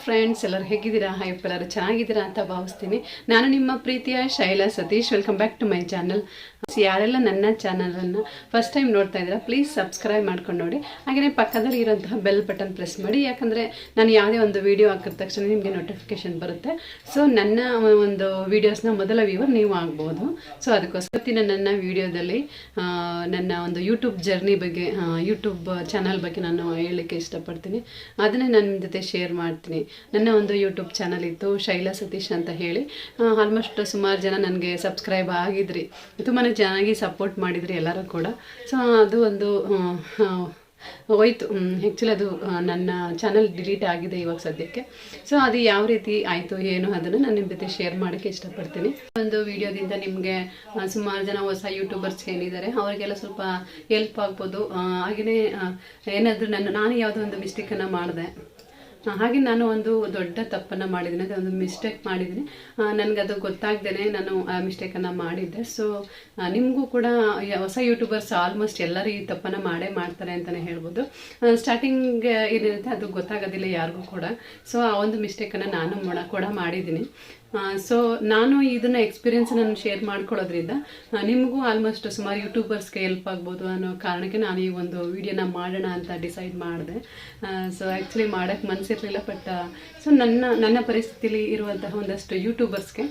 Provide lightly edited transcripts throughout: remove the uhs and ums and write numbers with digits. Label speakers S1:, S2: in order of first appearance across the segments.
S1: Friends, ಎಲ್ಲರೂ ಹೇಗಿದ್ದೀರಾ? ಎಲ್ಲರೂ ಚೆನ್ನಾಗಿದ್ದೀರಾ ಅಂತ ಭಾವಿಸ್ತೀನಿ. ನಾನು ನಿಮ್ಮ ಪ್ರೀತಿಯ Shaila Satish. Welcome back to my channel. ಯಾರೆಲ್ಲ ನನ್ನ ಚಾನಲನ್ನು ಫಸ್ಟ್ ಟೈಮ್ ನೋಡ್ತಾ ಇದ್ದೀರಾ, ಪ್ಲೀಸ್ ಸಬ್ಸ್ಕ್ರೈಬ್ ಮಾಡ್ಕೊಂಡು ನೋಡಿ. ಹಾಗೆಯೇ ಪಕ್ಕದಲ್ಲಿ ಇರೋಂತಹ ಬೆಲ್ ಬಟನ್ ಪ್ರೆಸ್ ಮಾಡಿ, ಯಾಕಂದರೆ ನಾನು ಯಾವುದೇ ಒಂದು ವೀಡಿಯೋ ಹಾಕಿದ ತಕ್ಷಣ ನಿಮಗೆ ನೋಟಿಫಿಕೇಶನ್ ಬರುತ್ತೆ. ಸೊ ನನ್ನ ಒಂದು ವೀಡಿಯೋಸ್ನ ಮೊದಲ ವ್ಯೂವರ್ ನೀವು ಆಗ್ಬೋದು. ಸೊ ಅದಕ್ಕೋಸ್ಕರ ನನ್ನ ವೀಡಿಯೋದಲ್ಲಿ ನನ್ನ ಒಂದು ಯೂಟ್ಯೂಬ್ ಜರ್ನಿ ಬಗ್ಗೆ, ಯೂಟ್ಯೂಬ್ ಚಾನಲ್ ಬಗ್ಗೆ ನಾನು ಹೇಳಲಿಕ್ಕೆ ಇಷ್ಟಪಡ್ತೀನಿ. ಅದನ್ನೇ ನಾನು ನಿಮ್ಮ ಜೊತೆ ಶೇರ್ ಮಾಡ್ತೀನಿ. ನನ್ನ ಒಂದು ಯೂಟ್ಯೂಬ್ ಚಾನಲ್ ಇತ್ತು, ಶೈಲಾ ಸತೀಶ್ ಅಂತ ಹೇಳಿ. ಆಲ್ಮೋಸ್ಟ್ ಸುಮಾರು ಜನ ನನಗೆ ಸಬ್ಸ್ಕ್ರೈಬ್ ಆಗಿದ್ರಿ, ತುಂಬಾ ಚೆನ್ನಾಗಿ ಸಪೋರ್ಟ್ ಮಾಡಿದ್ರಿ ಎಲ್ಲರೂ ಕೂಡ. ಸೊ ಅದು ಒಂದು ಹೋಯ್ತು. ಆ್ಯಕ್ಚುಲಿ ಅದು ನನ್ನ ಚಾನಲ್ ಡಿಲೀಟ್ ಆಗಿದೆ ಇವಾಗ ಸದ್ಯಕ್ಕೆ. ಸೊ ಅದು ಯಾವ ರೀತಿ ಆಯಿತು ಏನು ಅದನ್ನು ನಾನು ನಿಮ್ಮ ಜೊತೆ ಶೇರ್ ಮಾಡೋಕ್ಕೆ ಇಷ್ಟಪಡ್ತೀನಿ. ಒಂದು ವಿಡಿಯೋದಿಂದ ನಿಮಗೆ ಸುಮಾರು ಜನ ಹೊಸ ಯೂಟ್ಯೂಬರ್ಸ್ ಏನಿದ್ದಾರೆ ಅವರಿಗೆಲ್ಲ ಸ್ವಲ್ಪ ಹೆಲ್ಪ್ ಆಗ್ಬೋದು. ಹಾಗೆಯೇ ಏನಾದರೂ ನಾನು ಯಾವುದೋ ಒಂದು ಮಿಸ್ಟೇಕನ್ನು ಮಾಡಿದೆ, ಹಾಗೆ ನಾನು ಒಂದು ದೊಡ್ಡ ತಪ್ಪನ್ನು ಮಾಡಿದ್ದೀನಿ, ಅದೇ ಒಂದು ಮಿಸ್ಟೇಕ್ ಮಾಡಿದ್ದೀನಿ. ನನಗದು ಗೊತ್ತಾಗ್ದೇ ನಾನು ಆ ಮಿಸ್ಟೇಕನ್ನು ಮಾಡಿದ್ದೆ. ಸೊ ನಿಮಗೂ ಕೂಡ ಹೊಸ ಯೂಟ್ಯೂಬರ್ಸ್ ಆಲ್ಮೋಸ್ಟ್ ಎಲ್ಲರೂ ಈ ತಪ್ಪನ್ನು ಮಾಡ್ತಾರೆ ಅಂತಲೇ ಹೇಳ್ಬೋದು. ಸ್ಟಾರ್ಟಿಂಗ್ ಏನಿರುತ್ತೆ ಅದು ಗೊತ್ತಾಗೋದಿಲ್ಲ ಯಾರಿಗೂ ಕೂಡ. ಸೊ ಆ ಒಂದು ಮಿಸ್ಟೇಕನ್ನು ನಾನು ಕೂಡ ಮಾಡಿದ್ದೀನಿ. ಸೊ ನಾನು ಇದನ್ನು ಎಕ್ಸ್ಪೀರಿಯೆನ್ಸ್ ನಾನು ಶೇರ್ ಮಾಡ್ಕೊಳ್ಳೋದ್ರಿಂದ ನಿಮಗೂ ಆಲ್ಮೋಸ್ಟ್ ಸುಮಾರು ಯೂಟ್ಯೂಬರ್ಸ್ಗೆ ಹೆಲ್ಪ್ ಆಗ್ಬೋದು ಅನ್ನೋ ಕಾರಣಕ್ಕೆ ನಾನು ಈ ಒಂದು ವಿಡಿಯೋನ ಮಾಡೋಣ ಅಂತ ಡಿಸೈಡ್ ಮಾಡಿದೆ. ಸೊ ಆ್ಯಕ್ಚುಲಿ ಮಾಡೋಕ್ಕೆ ಮನಸ್ಸಿರಲಿಲ್ಲ, ಬಟ್ ಸೊ ನನ್ನ ಪರಿಸ್ಥಿತಿಲಿ ಇರುವಂತಹ ಒಂದಷ್ಟು ಯೂಟ್ಯೂಬರ್ಸ್ಗೆ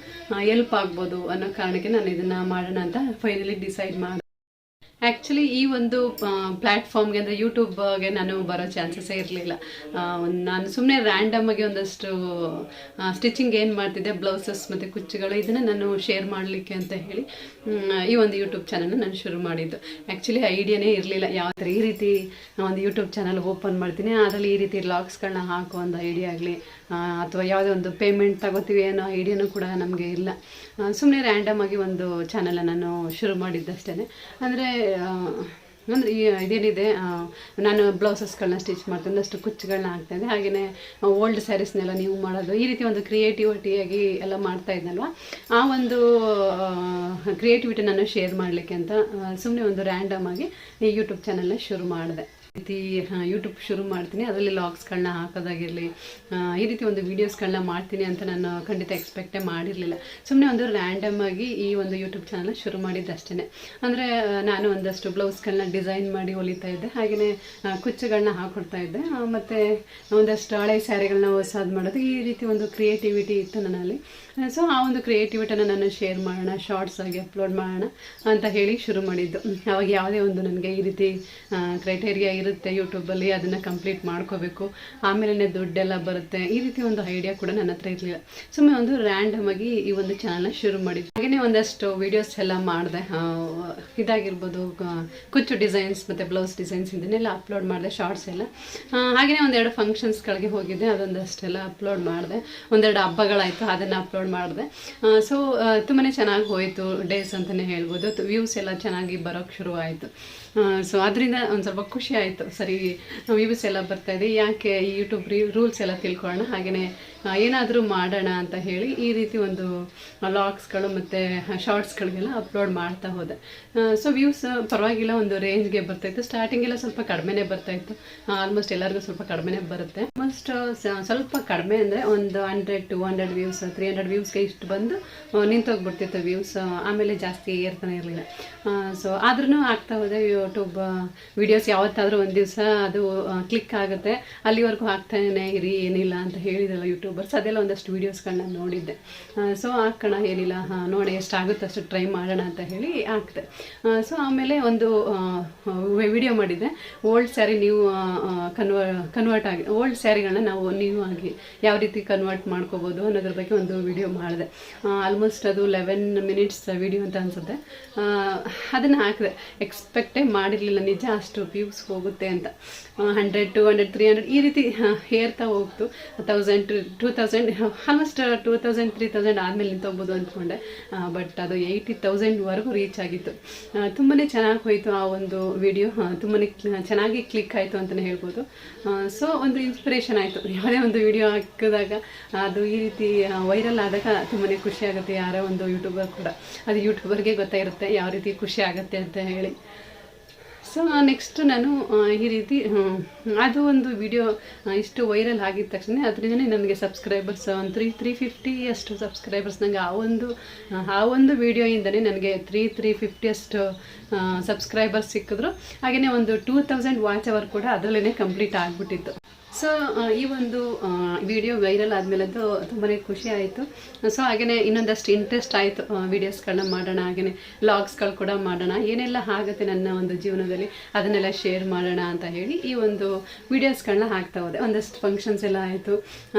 S1: ಹೆಲ್ಪ್ ಆಗ್ಬೋದು ಅನ್ನೋ ಕಾರಣಕ್ಕೆ ನಾನು ಇದನ್ನು ಮಾಡೋಣ ಅಂತ ಫೈನಲಿ ಡಿಸೈಡ್ ಮಾಡಿದೆ. ಆ್ಯಕ್ಚುಲಿ ಈ ಒಂದು ಪ್ಲ್ಯಾಟ್ಫಾರ್ಮ್ಗೆ ಅಂದರೆ ಯೂಟ್ಯೂಬ್ಗೆ ನಾನು ಬರೋ ಚಾನ್ಸಸ್ಸೇ ಇರಲಿಲ್ಲ. ನಾನು ಸುಮ್ಮನೆ ರ್ಯಾಂಡಮಾಗಿ ಒಂದಷ್ಟು ಸ್ಟಿಚಿಂಗ್ ಏನು ಮಾಡ್ತಿದ್ದೆ, ಬ್ಲೌಸಸ್ ಮತ್ತು ಕುಚ್ಚುಗಳು, ಇದನ್ನು ನಾನು ಶೇರ್ ಮಾಡಲಿಕ್ಕೆ ಅಂತ ಹೇಳಿ ಈ ಒಂದು ಯೂಟ್ಯೂಬ್ ಚಾನಲ್ನ ನಾನು ಶುರು ಮಾಡಿದ್ದು. ಆ್ಯಕ್ಚುಲಿ ಐಡಿಯಾನೇ ಇರಲಿಲ್ಲ ಯಾವ ಥರ ಈ ರೀತಿ ಒಂದು ಯೂಟ್ಯೂಬ್ ಚಾನಲ್ ಓಪನ್ ಮಾಡ್ತೀನಿ, ಅದರಲ್ಲಿ ಈ ರೀತಿ ವ್ಲಾಗ್ಸ್ಗಳನ್ನ ಹಾಕೋ ಒಂದು ಐಡಿಯಾ ಆಗಲಿ ಅಥವಾ ಯಾವುದೇ ಒಂದು ಪೇಮೆಂಟ್ ತಗೋತೀವಿ ಅನ್ನೋ ಐಡಿಯಾನೂ ಕೂಡ ನಮಗೆ ಇಲ್ಲ. ಸುಮ್ಮನೆ ರ್ಯಾಂಡಮಾಗಿ ಒಂದು ಚಾನಲನ್ನು ನಾನು ಶುರು ಮಾಡಿದ್ದಷ್ಟೇ. ಅಂದರೆ ಇದೇನಿದೆ, ನಾನು ಬ್ಲೌಸಸ್ಗಳನ್ನ ಸ್ಟಿಚ್ ಮಾಡ್ತೀನಿ, ಒಂದಷ್ಟು ಕುಚ್ಚುಗಳನ್ನ ಹಾಕ್ತಾಯಿದ್ದೆ. ಹಾಗೆಯೇ ಓಲ್ಡ್ ಸ್ಯಾರೀಸ್ನೆಲ್ಲ ನೀವು ಮಾಡೋದು, ಈ ರೀತಿ ಒಂದು ಕ್ರಿಯೇಟಿವಿಟಿಯಾಗಿ ಎಲ್ಲ ಮಾಡ್ತಾ ಇದ್ನಲ್ವ, ಆ ಒಂದು ಕ್ರಿಯೇಟಿವಿಟಿ ನಾನು ಶೇರ್ ಮಾಡಲಿಕ್ಕೆ ಅಂತ ಸುಮ್ಮನೆ ಒಂದು ರ್ಯಾಂಡಮಾಗಿ ಈ ಯೂಟ್ಯೂಬ್ ಚಾನಲ್ನ ಶುರು ಮಾಡಿದೆ. ರೀತಿ ಯೂಟ್ಯೂಬ್ ಶುರು ಮಾಡ್ತೀನಿ, ಅದರಲ್ಲಿ ಲಾಗ್ಸ್ಗಳನ್ನ ಹಾಕೋದಾಗಿರಲಿ, ಈ ರೀತಿ ಒಂದು ವೀಡಿಯೋಸ್ಗಳನ್ನ ಮಾಡ್ತೀನಿ ಅಂತ ನಾನು ಖಂಡಿತ ಎಕ್ಸ್ಪೆಕ್ಟೇ ಮಾಡಿರಲಿಲ್ಲ. ಸುಮ್ಮನೆ ಒಂದು ರ್ಯಾಂಡಮಾಗಿ ಈ ಒಂದು ಯೂಟ್ಯೂಬ್ ಚಾನಲ್ ಶುರು ಮಾಡಿದ್ದಷ್ಟೇ. ಅಂದರೆ ನಾನು ಒಂದಷ್ಟು ಬ್ಲೌಸ್ಗಳನ್ನ ಡಿಸೈನ್ ಮಾಡಿ ಹೊಲಿತಾ ಇದ್ದೆ, ಹಾಗೆಯೇ ಕುಚ್ಚುಗಳನ್ನ ಹಾಕ್ಕೊಡ್ತಾ ಇದ್ದೆ, ಮತ್ತು ಒಂದಷ್ಟು ಹಳೆ ಸ್ಯಾರಿಗಳನ್ನ ಹೊಸದು ಮಾಡೋದು, ಈ ರೀತಿ ಒಂದು ಕ್ರಿಯೇಟಿವಿಟಿ ಇತ್ತು ನನ್ನಲ್ಲಿ. ಸೊ ಆ ಒಂದು ಕ್ರಿಯೇಟಿವಿಟಿನ ನಾನು ಶೇರ್ ಮಾಡೋಣ, ಶಾರ್ಟ್ಸ್ ಆಗಿ ಅಪ್ಲೋಡ್ ಮಾಡೋಣ ಅಂತ ಹೇಳಿ ಶುರು ಮಾಡಿದ್ದು. ಅವಾಗ ಯಾವುದೇ ಒಂದು ನನಗೆ ಈ ರೀತಿ ಕ್ರೈಟೇರಿಯಾ ಇರುತ್ತೆ ಯೂಟ್ಯೂಬಲ್ಲಿ, ಅದನ್ನು ಕಂಪ್ಲೀಟ್ ಮಾಡ್ಕೋಬೇಕು, ಆಮೇಲೆ ದುಡ್ಡೆಲ್ಲ ಬರುತ್ತೆ, ಈ ರೀತಿ ಒಂದು ಐಡಿಯಾ ಕೂಡ ನನ್ನ ಹತ್ರ ಇರಲಿಲ್ಲ. ಸುಮ್ಮನೆ ಒಂದು ರ್ಯಾಂಡಮಾಗಿ ಈ ಒಂದು ಚಾನಲ್ನ ಶುರು ಮಾಡಿದ್ದು. ಹಾಗೆಯೇ ಒಂದಷ್ಟು ವೀಡಿಯೋಸ್ ಎಲ್ಲ ಮಾಡಿದೆ, ಇದಾಗಿರ್ಬೋದು ಕುಚ್ಚು ಡಿಸೈನ್ಸ್ ಮತ್ತು ಬ್ಲೌಸ್ ಡಿಸೈನ್ಸ್ ಇದನ್ನೆಲ್ಲ ಅಪ್ಲೋಡ್ ಮಾಡಿದೆ, ಶಾರ್ಟ್ಸ್ ಎಲ್ಲ. ಹಾಗೆಯೇ ಒಂದೆರಡು ಫಂಕ್ಷನ್ಸ್ಗಳಿಗೆ ಹೋಗಿದ್ದೆ, ಅದೊಂದಷ್ಟೆಲ್ಲ ಅಪ್ಲೋಡ್ ಮಾಡಿದೆ. ಒಂದೆರಡು ಹಬ್ಬಗಳಾಯಿತು, ಅದನ್ನು ಅಪ್ಲೋಡ್ ಮಾಡಿದೆ. ಸೊ ತುಂಬಾ ಚೆನ್ನಾಗಿ ಹೋಯಿತು ಡೇಸ್ ಅಂತಲೇ ಹೇಳ್ಬೋದು. ವ್ಯೂಸ್ ಎಲ್ಲ ಚೆನ್ನಾಗಿ ಬರೋಕ್ಕೆ ಶುರುವಾಯಿತು. ಸೊ ಅದರಿಂದ ಒಂದು ಸ್ವಲ್ಪ ಖುಷಿ ಆಯಿತು. ಸರಿ, ವ್ಯೂಸ್ ಎಲ್ಲ ಬರ್ತಾಯಿದೆ, ಯಾಕೆ ಈ ಯೂಟ್ಯೂಬ್ ರೂಲ್ಸ್ ಎಲ್ಲ ತಿಳ್ಕೊಳ್ಳೋಣ, ಹಾಗೆಯೇ ಏನಾದರೂ ಮಾಡೋಣ ಅಂತ ಹೇಳಿ ಈ ರೀತಿ ಒಂದು ವ್ಲಾಗ್ಸ್ಗಳು ಮತ್ತು ಶಾರ್ಟ್ಸ್ಗಳಿಗೆಲ್ಲ ಅಪ್ಲೋಡ್ ಮಾಡ್ತಾ ಹೋದೆ. ಸೊ ವ್ಯೂಸ್ ಪರವಾಗಿಲ್ಲ, ಒಂದು ರೇಂಜ್ಗೆ ಬರ್ತಾಯಿತ್ತು. ಸ್ಟಾರ್ಟಿಂಗೆಲ್ಲ ಸ್ವಲ್ಪ ಕಡಿಮೆನೇ ಬರ್ತಾಯಿತ್ತು, ಆಲ್ಮೋಸ್ಟ್ ಎಲ್ಲರಿಗೂ ಸ್ವಲ್ಪ ಕಡಿಮೆನೇ ಬರುತ್ತೆ. ಆಲ್ಮೋಸ್ಟ್ ಸ್ವಲ್ಪ ಕಡಿಮೆ ಅಂದರೆ ಒಂದು 100-200 ವ್ಯೂಸ್, 300 ವ್ಯೂಸ್ಗೆ ಇಷ್ಟು ಬಂದು ನಿಂತೋಗ್ಬಿಡ್ತಿತ್ತು ವ್ಯೂಸ್, ಆಮೇಲೆ ಜಾಸ್ತಿ ಏರ್ತಾನೆ ಇರಲಿಲ್ಲ. ಸೊ ಆದ್ರೂ ಆಗ್ತಾ ಹೋದೆ. ಯೂಟ್ಯೂಬ್ ವಿಡಿಯೋಸ್ ಯಾವತ್ತಾದರೂ ಒಂದು ದಿವಸ ಅದು ಕ್ಲಿಕ್ ಆಗುತ್ತೆ, ಅಲ್ಲಿವರೆಗೂ ಹಾಕ್ತಾನೇ ಇರಿ, ಏನಿಲ್ಲ ಅಂತ ಹೇಳಿದ್ರಲ್ಲ ಯೂಟ್ಯೂಬರ್ಸ್, ಅದೆಲ್ಲ ಒಂದಷ್ಟು ವೀಡಿಯೋಸ್ಗಳನ್ನ ನೋಡಿದ್ದೆ. ಸೊ ಹಾಕೋಣ, ಏನಿಲ್ಲ, ನೋಡಿ ಎಷ್ಟಾಗುತ್ತೆ ಅಷ್ಟು ಟ್ರೈ ಮಾಡೋಣ ಅಂತ ಹೇಳಿ ಹಾಕಿದೆ. ಸೊ ಆಮೇಲೆ ಒಂದು ವಿಡಿಯೋ ಮಾಡಿದ್ದೆ, ಓಲ್ಡ್ ಸ್ಯಾರಿ ನೀವು ಕನ್ವರ್ಟ್ ಆಗಿ, ಓಲ್ಡ್ ಸ್ಯಾರಿಗಳನ್ನ ನಾವು ನೀವು ಆಗಿ ಯಾವ ರೀತಿ ಕನ್ವರ್ಟ್ ಮಾಡ್ಕೋಬೋದು ಅನ್ನೋದ್ರ ಬಗ್ಗೆ ಒಂದು ವಿಡಿಯೋ ಮಾಡಿದೆ. ಆಲ್ಮೋಸ್ಟ್ ಅದು 11 ಮಿನಿಟ್ಸ್ ವಿಡಿಯೋ ಅಂತ ಅನಿಸುತ್ತೆ. ಅದನ್ನು ಹಾಕಿದೆ, ಎಕ್ಸ್ಪೆಕ್ಟೇ ಮಾಡಿರಲಿಲ್ಲ ನಿಜ ಅಷ್ಟು ವ್ಯೂಸ್ ಹೋಗುತ್ತೆ ಅಂತ. 100, 200, 300 ಈ ರೀತಿ ಏರ್ತಾ ಹೋಗ್ತು. 1000-2000, ಆಲ್ಮೋಸ್ಟ್ 2000-3000 ಆದಮೇಲೆ ನಿಂತೋಗ್ಬೋದು ಅಂದ್ಕೊಂಡೆ, ಬಟ್ ಅದು 80,000ವರೆಗೂ ರೀಚ್ ಆಗಿತ್ತು. ತುಂಬಾ ಚೆನ್ನಾಗಿ ಹೋಯಿತು ಆ ಒಂದು ವಿಡಿಯೋ, ತುಂಬಾ ಚೆನ್ನಾಗಿ ಕ್ಲಿಕ್ ಆಯಿತು ಅಂತಲೇ ಹೇಳ್ಬೋದು. ಸೊ ಒಂದು ಇನ್ಸ್ಪಿರೇಷನ್ ಆಯಿತು, ಯಾವುದೇ ಒಂದು ವಿಡಿಯೋ ಹಾಕಿದಾಗ ಅದು ಈ ರೀತಿ ವೈರಲ್ ಆದಾಗ ತುಂಬಾ ಖುಷಿ ಆಗುತ್ತೆ. ಯಾರೋ ಒಂದು ಯೂಟ್ಯೂಬರ್ ಕೂಡ, ಅದು ಯೂಟ್ಯೂಬರ್ಗೆ ಗೊತ್ತಾಗಿರುತ್ತೆ ಯಾವ ರೀತಿ ಖುಷಿ ಆಗುತ್ತೆ ಅಂತ ಹೇಳಿ. ಸೊ ನೆಕ್ಸ್ಟ್ ನಾನು ಈ ರೀತಿ ಅದು ಒಂದು ವಿಡಿಯೋ ಇಷ್ಟು ವೈರಲ್ ಆಗಿದ ತಕ್ಷಣ ಅದರಿಂದನೇ ನನಗೆ ಸಬ್ಸ್ಕ್ರೈಬರ್ಸ್ ಒಂದು 350 ಅಷ್ಟು ಸಬ್ಸ್ಕ್ರೈಬರ್ಸ್ ನನಗೆ ಆ ಒಂದು ವಿಡಿಯೋಯಿಂದನೇ ನನಗೆ 350 ಅಷ್ಟು ಸಬ್ಸ್ಕ್ರೈಬರ್ಸ್ ಸಿಕ್ಕಿದ್ರು. ಹಾಗೆಯೇ ಒಂದು 2000 ವಾಚ್ ಅವರ್ ಕೂಡ ಅದರಲ್ಲೇ ಕಂಪ್ಲೀಟ್ ಆಗಿಬಿಟ್ಟಿತ್ತು. ಸೊ ಈ ಒಂದು ವಿಡಿಯೋ ವೈರಲ್ ಆದಮೇಲಂತೂ ತುಂಬಾ ಖುಷಿ ಆಯಿತು. ಸೊ ಹಾಗೆಯೇ ಇನ್ನೊಂದಷ್ಟು ಇಂಟ್ರೆಸ್ಟ್ ಆಯಿತು ವೀಡಿಯೋಸ್ಗಳನ್ನ ಮಾಡೋಣ, ಹಾಗೆಯೇ ವ್ಲಾಗ್ಸ್ಗಳು ಕೂಡ ಮಾಡೋಣ, ಏನೆಲ್ಲ ಆಗುತ್ತೆ ನನ್ನ ಒಂದು ಜೀವನದಲ್ಲಿ ಅದನ್ನೆಲ್ಲ ಶೇರ್ ಮಾಡೋಣ ಅಂತ ಹೇಳಿ ಈ ಒಂದು ವೀಡಿಯೋಸ್ಗಳನ್ನ ಹಾಕ್ತಾ ಹೋದೆ. ಒಂದಷ್ಟು ಫಂಕ್ಷನ್ಸ್ ಎಲ್ಲ ಆಯಿತು.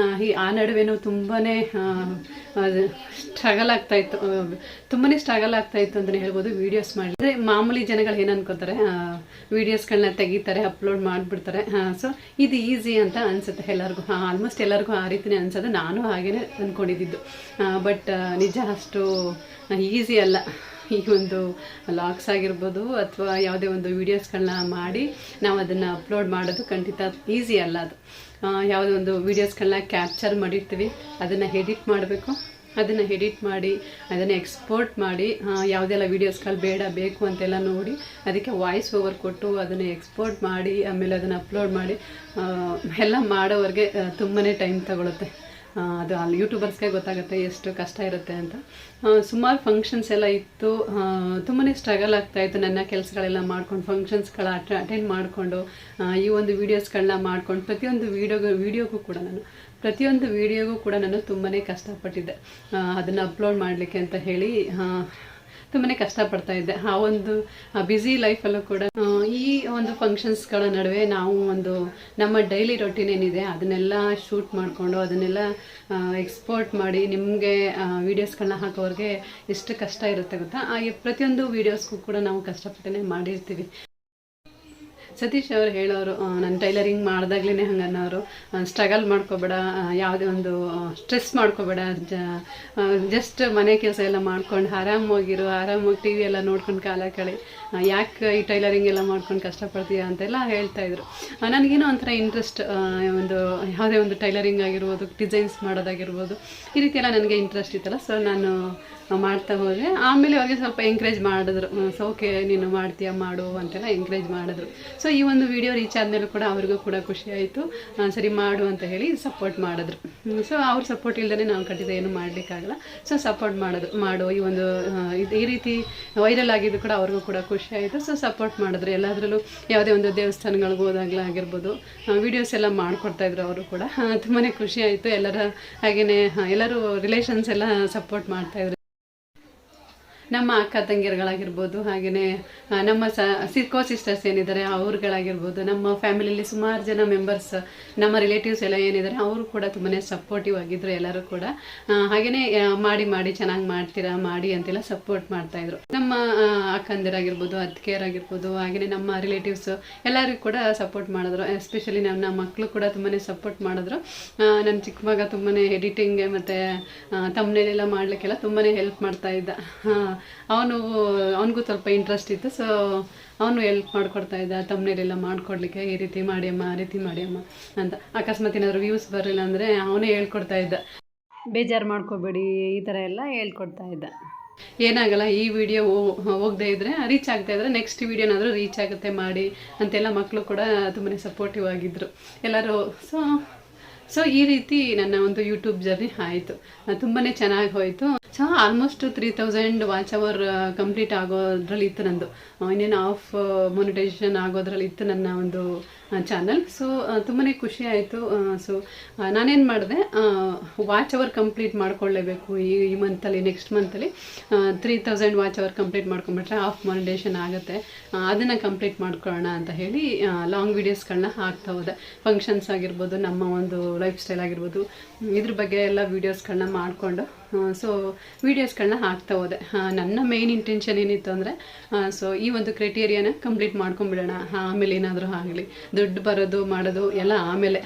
S1: ಆ ನಡುವೆನೂ ತುಂಬಾ ಸ್ಟ್ರಗಲ್ ಆಗ್ತಾಯಿತ್ತು, ತುಂಬಾ ಸ್ಟ್ರಗಲ್ ಆಗ್ತಾಯಿತ್ತು ಅಂತಲೇ ಹೇಳ್ಬೋದು. ವೀಡಿಯೋಸ್ ಮಾಡಿದರೆ ಮಾಮೂಲಿ ಜನಗಳು ಏನು ಅನ್ಕೋತಾರೆ, ವೀಡಿಯೋಸ್ಗಳನ್ನ ತೆಗಿತಾರೆ, ಅಪ್ಲೋಡ್ ಮಾಡಿಬಿಡ್ತಾರೆ. ಸೊ ಇದು ಈಸಿ ಅಂತ ಅನ್ಸುತ್ತೆ ಎಲ್ಲರಿಗೂ, ಆಲ್ಮೋಸ್ಟ್ ಎಲ್ಲರಿಗೂ ಆ ರೀತಿನೇ ಅನ್ಸೋದು. ನಾನು ಹಾಗೇನೆ ಅಂದ್ಕೊಂಡಿದ್ದು. ಬಟ್ ನಿಜ ಅಷ್ಟು ಈಸಿ ಅಲ್ಲ. ಈ ಒಂದು ವ್ಲಾಗ್ಸ್ ಆಗಿರ್ಬೋದು ಅಥವಾ ಯಾವುದೇ ಒಂದು ವೀಡಿಯೋಸ್ಗಳನ್ನ ಮಾಡಿ ನಾವು ಅದನ್ನು ಅಪ್ಲೋಡ್ ಮಾಡೋದು ಖಂಡಿತ ಈಸಿ ಅಲ್ಲ. ಅದು ಯಾವುದೋ ಒಂದು ವೀಡಿಯೋಸ್ಗಳನ್ನ ಕ್ಯಾಪ್ಚರ್ ಮಾಡಿರ್ತೀವಿ, ಅದನ್ನು ಎಡಿಟ್ ಮಾಡಬೇಕು, ಅದನ್ನು ಎಡಿಟ್ ಮಾಡಿ ಅದನ್ನು ಎಕ್ಸ್ಪೋರ್ಟ್ ಮಾಡಿ ಯಾವುದೆಲ್ಲ ವೀಡಿಯೋಸ್ಗಳು ಬೇಕು ಅಂತೆಲ್ಲ ನೋಡಿ ಅದಕ್ಕೆ ವಾಯ್ಸ್ ಓವರ್ ಕೊಟ್ಟು ಅದನ್ನು ಎಕ್ಸ್ಪೋರ್ಟ್ ಮಾಡಿ ಆಮೇಲೆ ಅದನ್ನು ಅಪ್ಲೋಡ್ ಮಾಡಿ ಎಲ್ಲ ಮಾಡೋವರೆಗೆ ತುಂಬಾ ಟೈಮ್ ತಗೊಳುತ್ತೆ. ಅದು ಅಲ್ಲಿ ಯೂಟ್ಯೂಬರ್ಸ್ಗೆ ಗೊತ್ತಾಗುತ್ತೆ ಎಷ್ಟು ಕಷ್ಟ ಇರುತ್ತೆ ಅಂತ. ಸುಮಾರು ಫಂಕ್ಷನ್ಸ್ ಎಲ್ಲ ಇತ್ತು, ತುಂಬಾ ಸ್ಟ್ರಗಲ್ ಆಗ್ತಾಯಿತ್ತು. ನನ್ನ ಕೆಲಸಗಳೆಲ್ಲ ಮಾಡ್ಕೊಂಡು ಫಂಕ್ಷನ್ಸ್ಗಳ ಅಟೆಂಡ್ ಮಾಡಿಕೊಂಡು ಈ ಒಂದು ವೀಡಿಯೋಸ್ಗಳನ್ನ ಮಾಡ್ಕೊಂಡು ಪ್ರತಿಯೊಂದು ವೀಡಿಯೋಗೂ ಕೂಡ ನಾನು ತುಂಬಾ ಕಷ್ಟಪಟ್ಟಿದ್ದೆ. ಅದನ್ನು ಅಪ್ಲೋಡ್ ಮಾಡಲಿಕ್ಕೆ ಅಂತ ಹೇಳಿ ತುಂಬಾ ಕಷ್ಟಪಡ್ತಾ ಇದ್ದೆ. ಆ ಒಂದು ಬ್ಯುಸಿ ಲೈಫಲ್ಲೂ ಕೂಡ ಈ ಒಂದು ಫಂಕ್ಷನ್ಸ್ಗಳ ನಡುವೆ ನಾವು ಒಂದು ನಮ್ಮ ಡೈಲಿ ರೊಟೀನ್ ಏನಿದೆ ಅದನ್ನೆಲ್ಲ ಶೂಟ್ ಮಾಡಿಕೊಂಡು ಅದನ್ನೆಲ್ಲ ಎಕ್ಸ್ಪೋರ್ಟ್ ಮಾಡಿ ನಿಮಗೆ ವೀಡಿಯೋಸ್ಗಳನ್ನ ಹಾಕೋರಿಗೆ ಎಷ್ಟು ಕಷ್ಟ ಇರುತ್ತೆ ಗೊತ್ತಾ. ಪ್ರತಿಯೊಂದು ವೀಡಿಯೋಸ್ಗೂ ಕೂಡ ನಾವು ಕಷ್ಟಪಟ್ಟೇ ಮಾಡಿರ್ತೀವಿ. ಸತೀಶ್ ಅವರು ಹೇಳೋರು, ನಾನು ಟೈಲರಿಂಗ್ ಮಾಡಿದಾಗ್ಲೇ ಹಂಗನ್ನೋರು, ಸ್ಟ್ರಗಲ್ ಮಾಡ್ಕೋಬೇಡ, ಯಾವುದೇ ಒಂದು ಸ್ಟ್ರೆಸ್ ಮಾಡ್ಕೋಬೇಡ, ಜಸ್ಟ್ ಮನೆ ಕೆಲಸ ಎಲ್ಲ ಮಾಡ್ಕೊಂಡು ಆರಾಮಾಗಿ ಟಿ ವಿ ಎಲ್ಲ ನೋಡ್ಕೊಂಡು ಕಾಲ ಕಳಿ, ಯಾಕೆ ಈ ಟೈಲರಿಂಗ್ ಎಲ್ಲ ಮಾಡ್ಕೊಂಡು ಕಷ್ಟಪಡ್ತೀಯ ಅಂತೆಲ್ಲ ಹೇಳ್ತಾಯಿದ್ರು. ನನಗೇನೋ ಒಂಥರ ಇಂಟ್ರೆಸ್ಟ್, ಒಂದು ಯಾವುದೇ ಒಂದು ಟೈಲರಿಂಗ್ ಆಗಿರ್ಬೋದು, ಡಿಸೈನ್ಸ್ ಮಾಡೋದಾಗಿರ್ಬೋದು, ಈ ರೀತಿ ಎಲ್ಲ ನನಗೆ ಇಂಟ್ರೆಸ್ಟ್ ಇತ್ತಲ್ಲ. ಸೊ ನಾನು ಮಾಡ್ತಾ ಹೋದೆ. ಆಮೇಲೆ ಅವ್ರಿಗೆ ಸ್ವಲ್ಪ ಎಂಕರೇಜ್ ಮಾಡಿದ್ರು, ಸೊ ಓಕೆ ನೀನು ಮಾಡ್ತೀಯ ಮಾಡು ಅಂತೆಲ್ಲ ಎಂಕರೇಜ್ ಮಾಡಿದ್ರು. ಸೊ ಈ ಒಂದು ವಿಡಿಯೋ ರೀಚ್ ಆದಮೇಲೂ ಕೂಡ ಅವ್ರಿಗೂ ಕೂಡ ಖುಷಿ ಆಯಿತು, ಸರಿ ಮಾಡು ಅಂತ ಹೇಳಿ ಸಪೋರ್ಟ್ ಮಾಡಿದ್ರು. ಸೊ ಅವ್ರ ಸಪೋರ್ಟ್ ಇಲ್ಲದೇ ನಾವು ಖಂಡಿತ ಏನು ಮಾಡಲಿಕ್ಕಾಗಲ್ಲ. ಸೊ ಸಪೋರ್ಟ್ ಮಾಡು ಈ ಒಂದು ಈ ರೀತಿ ವೈರಲ್ ಆಗಿದ್ದು ಕೂಡ ಅವ್ರಿಗೂ ಕೂಡ ಖುಷಿ ಆಯಿತು. ಸೊ ಸಪೋರ್ಟ್ ಮಾಡಿದ್ರು. ಎಲ್ಲದರಲ್ಲೂ ಯಾವುದೇ ಒಂದು ದೇವಸ್ಥಾನಗಳಿಗೆ ಹೋದಾಗಲಾಗಿರ್ಬೋದು ವೀಡಿಯೋಸ್ ಎಲ್ಲ ಮಾಡಿಕೊಡ್ತಾಯಿದ್ರು. ಅವರು ಕೂಡ ತುಂಬಾ ಖುಷಿ ಆಯಿತು. ಹಾಗೆಯೇ ಎಲ್ಲರೂ ರಿಲೇಷನ್ಸ್ ಎಲ್ಲ ಸಪೋರ್ಟ್ ಮಾಡ್ತಾಯಿದ್ರು. ನಮ್ಮ ಅಕ್ಕ ತಂಗಿಯರುಗಳಾಗಿರ್ಬೋದು, ಹಾಗೆಯೇ ನಮ್ಮ ಸಿಸ್ಟರ್ಸ್ ಏನಿದ್ದಾರೆ ಅವ್ರುಗಳಾಗಿರ್ಬೋದು, ನಮ್ಮ ಫ್ಯಾಮಿಲಿಯಲ್ಲಿ ಸುಮಾರು ಜನ ಮೆಂಬರ್ಸ್, ನಮ್ಮ ರಿಲೇಟಿವ್ಸ್ ಎಲ್ಲ ಏನಿದ್ದಾರೆ ಅವರು ಕೂಡ ತುಂಬಾ ಸಪೋರ್ಟಿವ್ ಆಗಿದ್ದರು. ಎಲ್ಲರೂ ಕೂಡ ಹಾಗೆಯೇ ಮಾಡಿ ಚೆನ್ನಾಗಿ ಮಾಡ್ತೀರಾ ಮಾಡಿ ಅಂತೆಲ್ಲ ಸಪೋರ್ಟ್ ಮಾಡ್ತಾಯಿದ್ರು. ನಮ್ಮ ಅಕ್ಕಂದಿರಾಗಿರ್ಬೋದು, ಅತ್ತಿಗೆಯರಾಗಿರ್ಬೋದು, ಹಾಗೆಯೇ ನಮ್ಮ ರಿಲೇಟಿವ್ಸ್ ಎಲ್ಲರಿಗೂ ಕೂಡ ಸಪೋರ್ಟ್ ಮಾಡಿದ್ರು. ಎಸ್ಪೆಷಲಿ ನನ್ನ ಮಕ್ಕಳು ಕೂಡ ತುಂಬಾ ಸಪೋರ್ಟ್ ಮಾಡಿದ್ರು. ನನ್ನ ಚಿಕ್ಕ ಮಗ ತುಂಬಾ ಎಡಿಟಿಂಗ್ಗೆ ಮತ್ತು ತಮ್ಮನೇಲೆಲ್ಲ ಮಾಡಲಿಕ್ಕೆಲ್ಲ ತುಂಬಾ ಹೆಲ್ಪ್ ಮಾಡ್ತಾಯಿದ್ದ. ಅವನಿಗೂ ಸ್ವಲ್ಪ ಇಂಟ್ರೆಸ್ಟ್ ಇತ್ತು. ಸೊ ಅವನು ಹೆಲ್ಪ್ ಮಾಡಿಕೊಡ್ತಾ ಇದ್ದ ತಮ್ಮನೇಲೆಲ್ಲ ಮಾಡಿಕೊಡ್ಲಿಕ್ಕೆ, ಈ ರೀತಿ ಮಾಡಿ ಅಮ್ಮ ಆ ರೀತಿ ಮಾಡಿ ಅಮ್ಮ ಅಂತ. ಅಕಸ್ಮಾತ್ ಏನಾದರೂ ವ್ಯೂಸ್ ಬರಲಿಲ್ಲ ಅಂದರೆ ಅವನೇ ಹೇಳ್ಕೊಡ್ತಾ ಇದ್ದ, ಬೇಜಾರು ಮಾಡ್ಕೋಬೇಡಿ ಈ ಥರ ಎಲ್ಲ ಹೇಳ್ಕೊಡ್ತಾ ಇದ್ದ. ಏನಾಗಲ್ಲ, ಈ ವಿಡಿಯೋ ಹೋಗದೇ ಇದ್ದರೆ ರೀಚ್ ಆಗ್ತಾಯಿದ್ರೆ ನೆಕ್ಸ್ಟ್ ವಿಡಿಯೋನಾದರೂ ರೀಚ್ ಆಗುತ್ತೆ ಮಾಡಿ ಅಂತೆಲ್ಲ ಮಕ್ಕಳು ಕೂಡ ತುಂಬಾ ಸಪೋರ್ಟಿವ್ ಆಗಿದ್ದರು ಎಲ್ಲರೂ. ಸೊ ಈ ರೀತಿ ನನ್ನ ಒಂದು ಯೂಟ್ಯೂಬ್ ಜರ್ನಿ ಆಯಿತು, ತುಂಬಾ ಚೆನ್ನಾಗಿ ಹೋಯಿತು. So almost 3000 watch hour complete ಆಗೋದ್ರಲ್ಲಿ ಇತ್ತು ನಂದು, ಇನ್ನೇನು ಆಫ್ ಮೊನಿಟೈಸೇಷನ್ ಆಗೋದ್ರಲ್ಲಿ ಇತ್ತು ನನ್ನ ಒಂದು ಚಾನಲ್. ಸೊ ತುಂಬಾ ಖುಷಿ ಆಯಿತು. ಸೊ ನಾನೇನು ಮಾಡಿದೆ, ವಾಚ್ ಅವರ್ ಕಂಪ್ಲೀಟ್ ಮಾಡ್ಕೊಳ್ಳೇಬೇಕು ಈ ಮಂತಲ್ಲಿ, ನೆಕ್ಸ್ಟ್ ಮಂತಲ್ಲಿ 3000 ವಾಚ್ ಅವರ್ ಕಂಪ್ಲೀಟ್ ಮಾಡ್ಕೊಂಬಿಟ್ರೆ ಆಫ್ ಮೊನಿಟೈಸೇಷನ್ ಆಗುತ್ತೆ, ಅದನ್ನು ಕಂಪ್ಲೀಟ್ ಮಾಡ್ಕೊಳ್ಳೋಣ ಅಂತ ಹೇಳಿ ಲಾಂಗ್ ವೀಡಿಯೋಸ್ಗಳನ್ನ ಹಾಕ್ತಾ ಹೋದೆ. ಫಂಕ್ಷನ್ಸ್ ಆಗಿರ್ಬೋದು, ನಮ್ಮ ಒಂದು ಲೈಫ್ ಸ್ಟೈಲ್ ಆಗಿರ್ಬೋದು, ಇದ್ರ ಬಗ್ಗೆ ಎಲ್ಲ ವೀಡಿಯೋಸ್ಗಳನ್ನ ಮಾಡಿಕೊಂಡು ಸೊ ವೀಡಿಯೋಸ್ಗಳನ್ನ ಹಾಕ್ತಾ ಹೋದೆ. ನನ್ನ ಮೇಯ್ನ್ ಇಂಟೆನ್ಷನ್ ಏನಿತ್ತು ಅಂದರೆ, ಸೊ ಈ ಒಂದು ಕ್ರೈಟೀರಿಯಾನ ಕಂಪ್ಲೀಟ್ ಮಾಡ್ಕೊಂಬಿಡೋಣ, ಆಮೇಲೆ ಏನಾದರೂ ಆಗಲಿ, ದುಡ್ಡು ಬರೋದು ಮಾಡೋದು ಎಲ್ಲ ಆಮೇಲೆ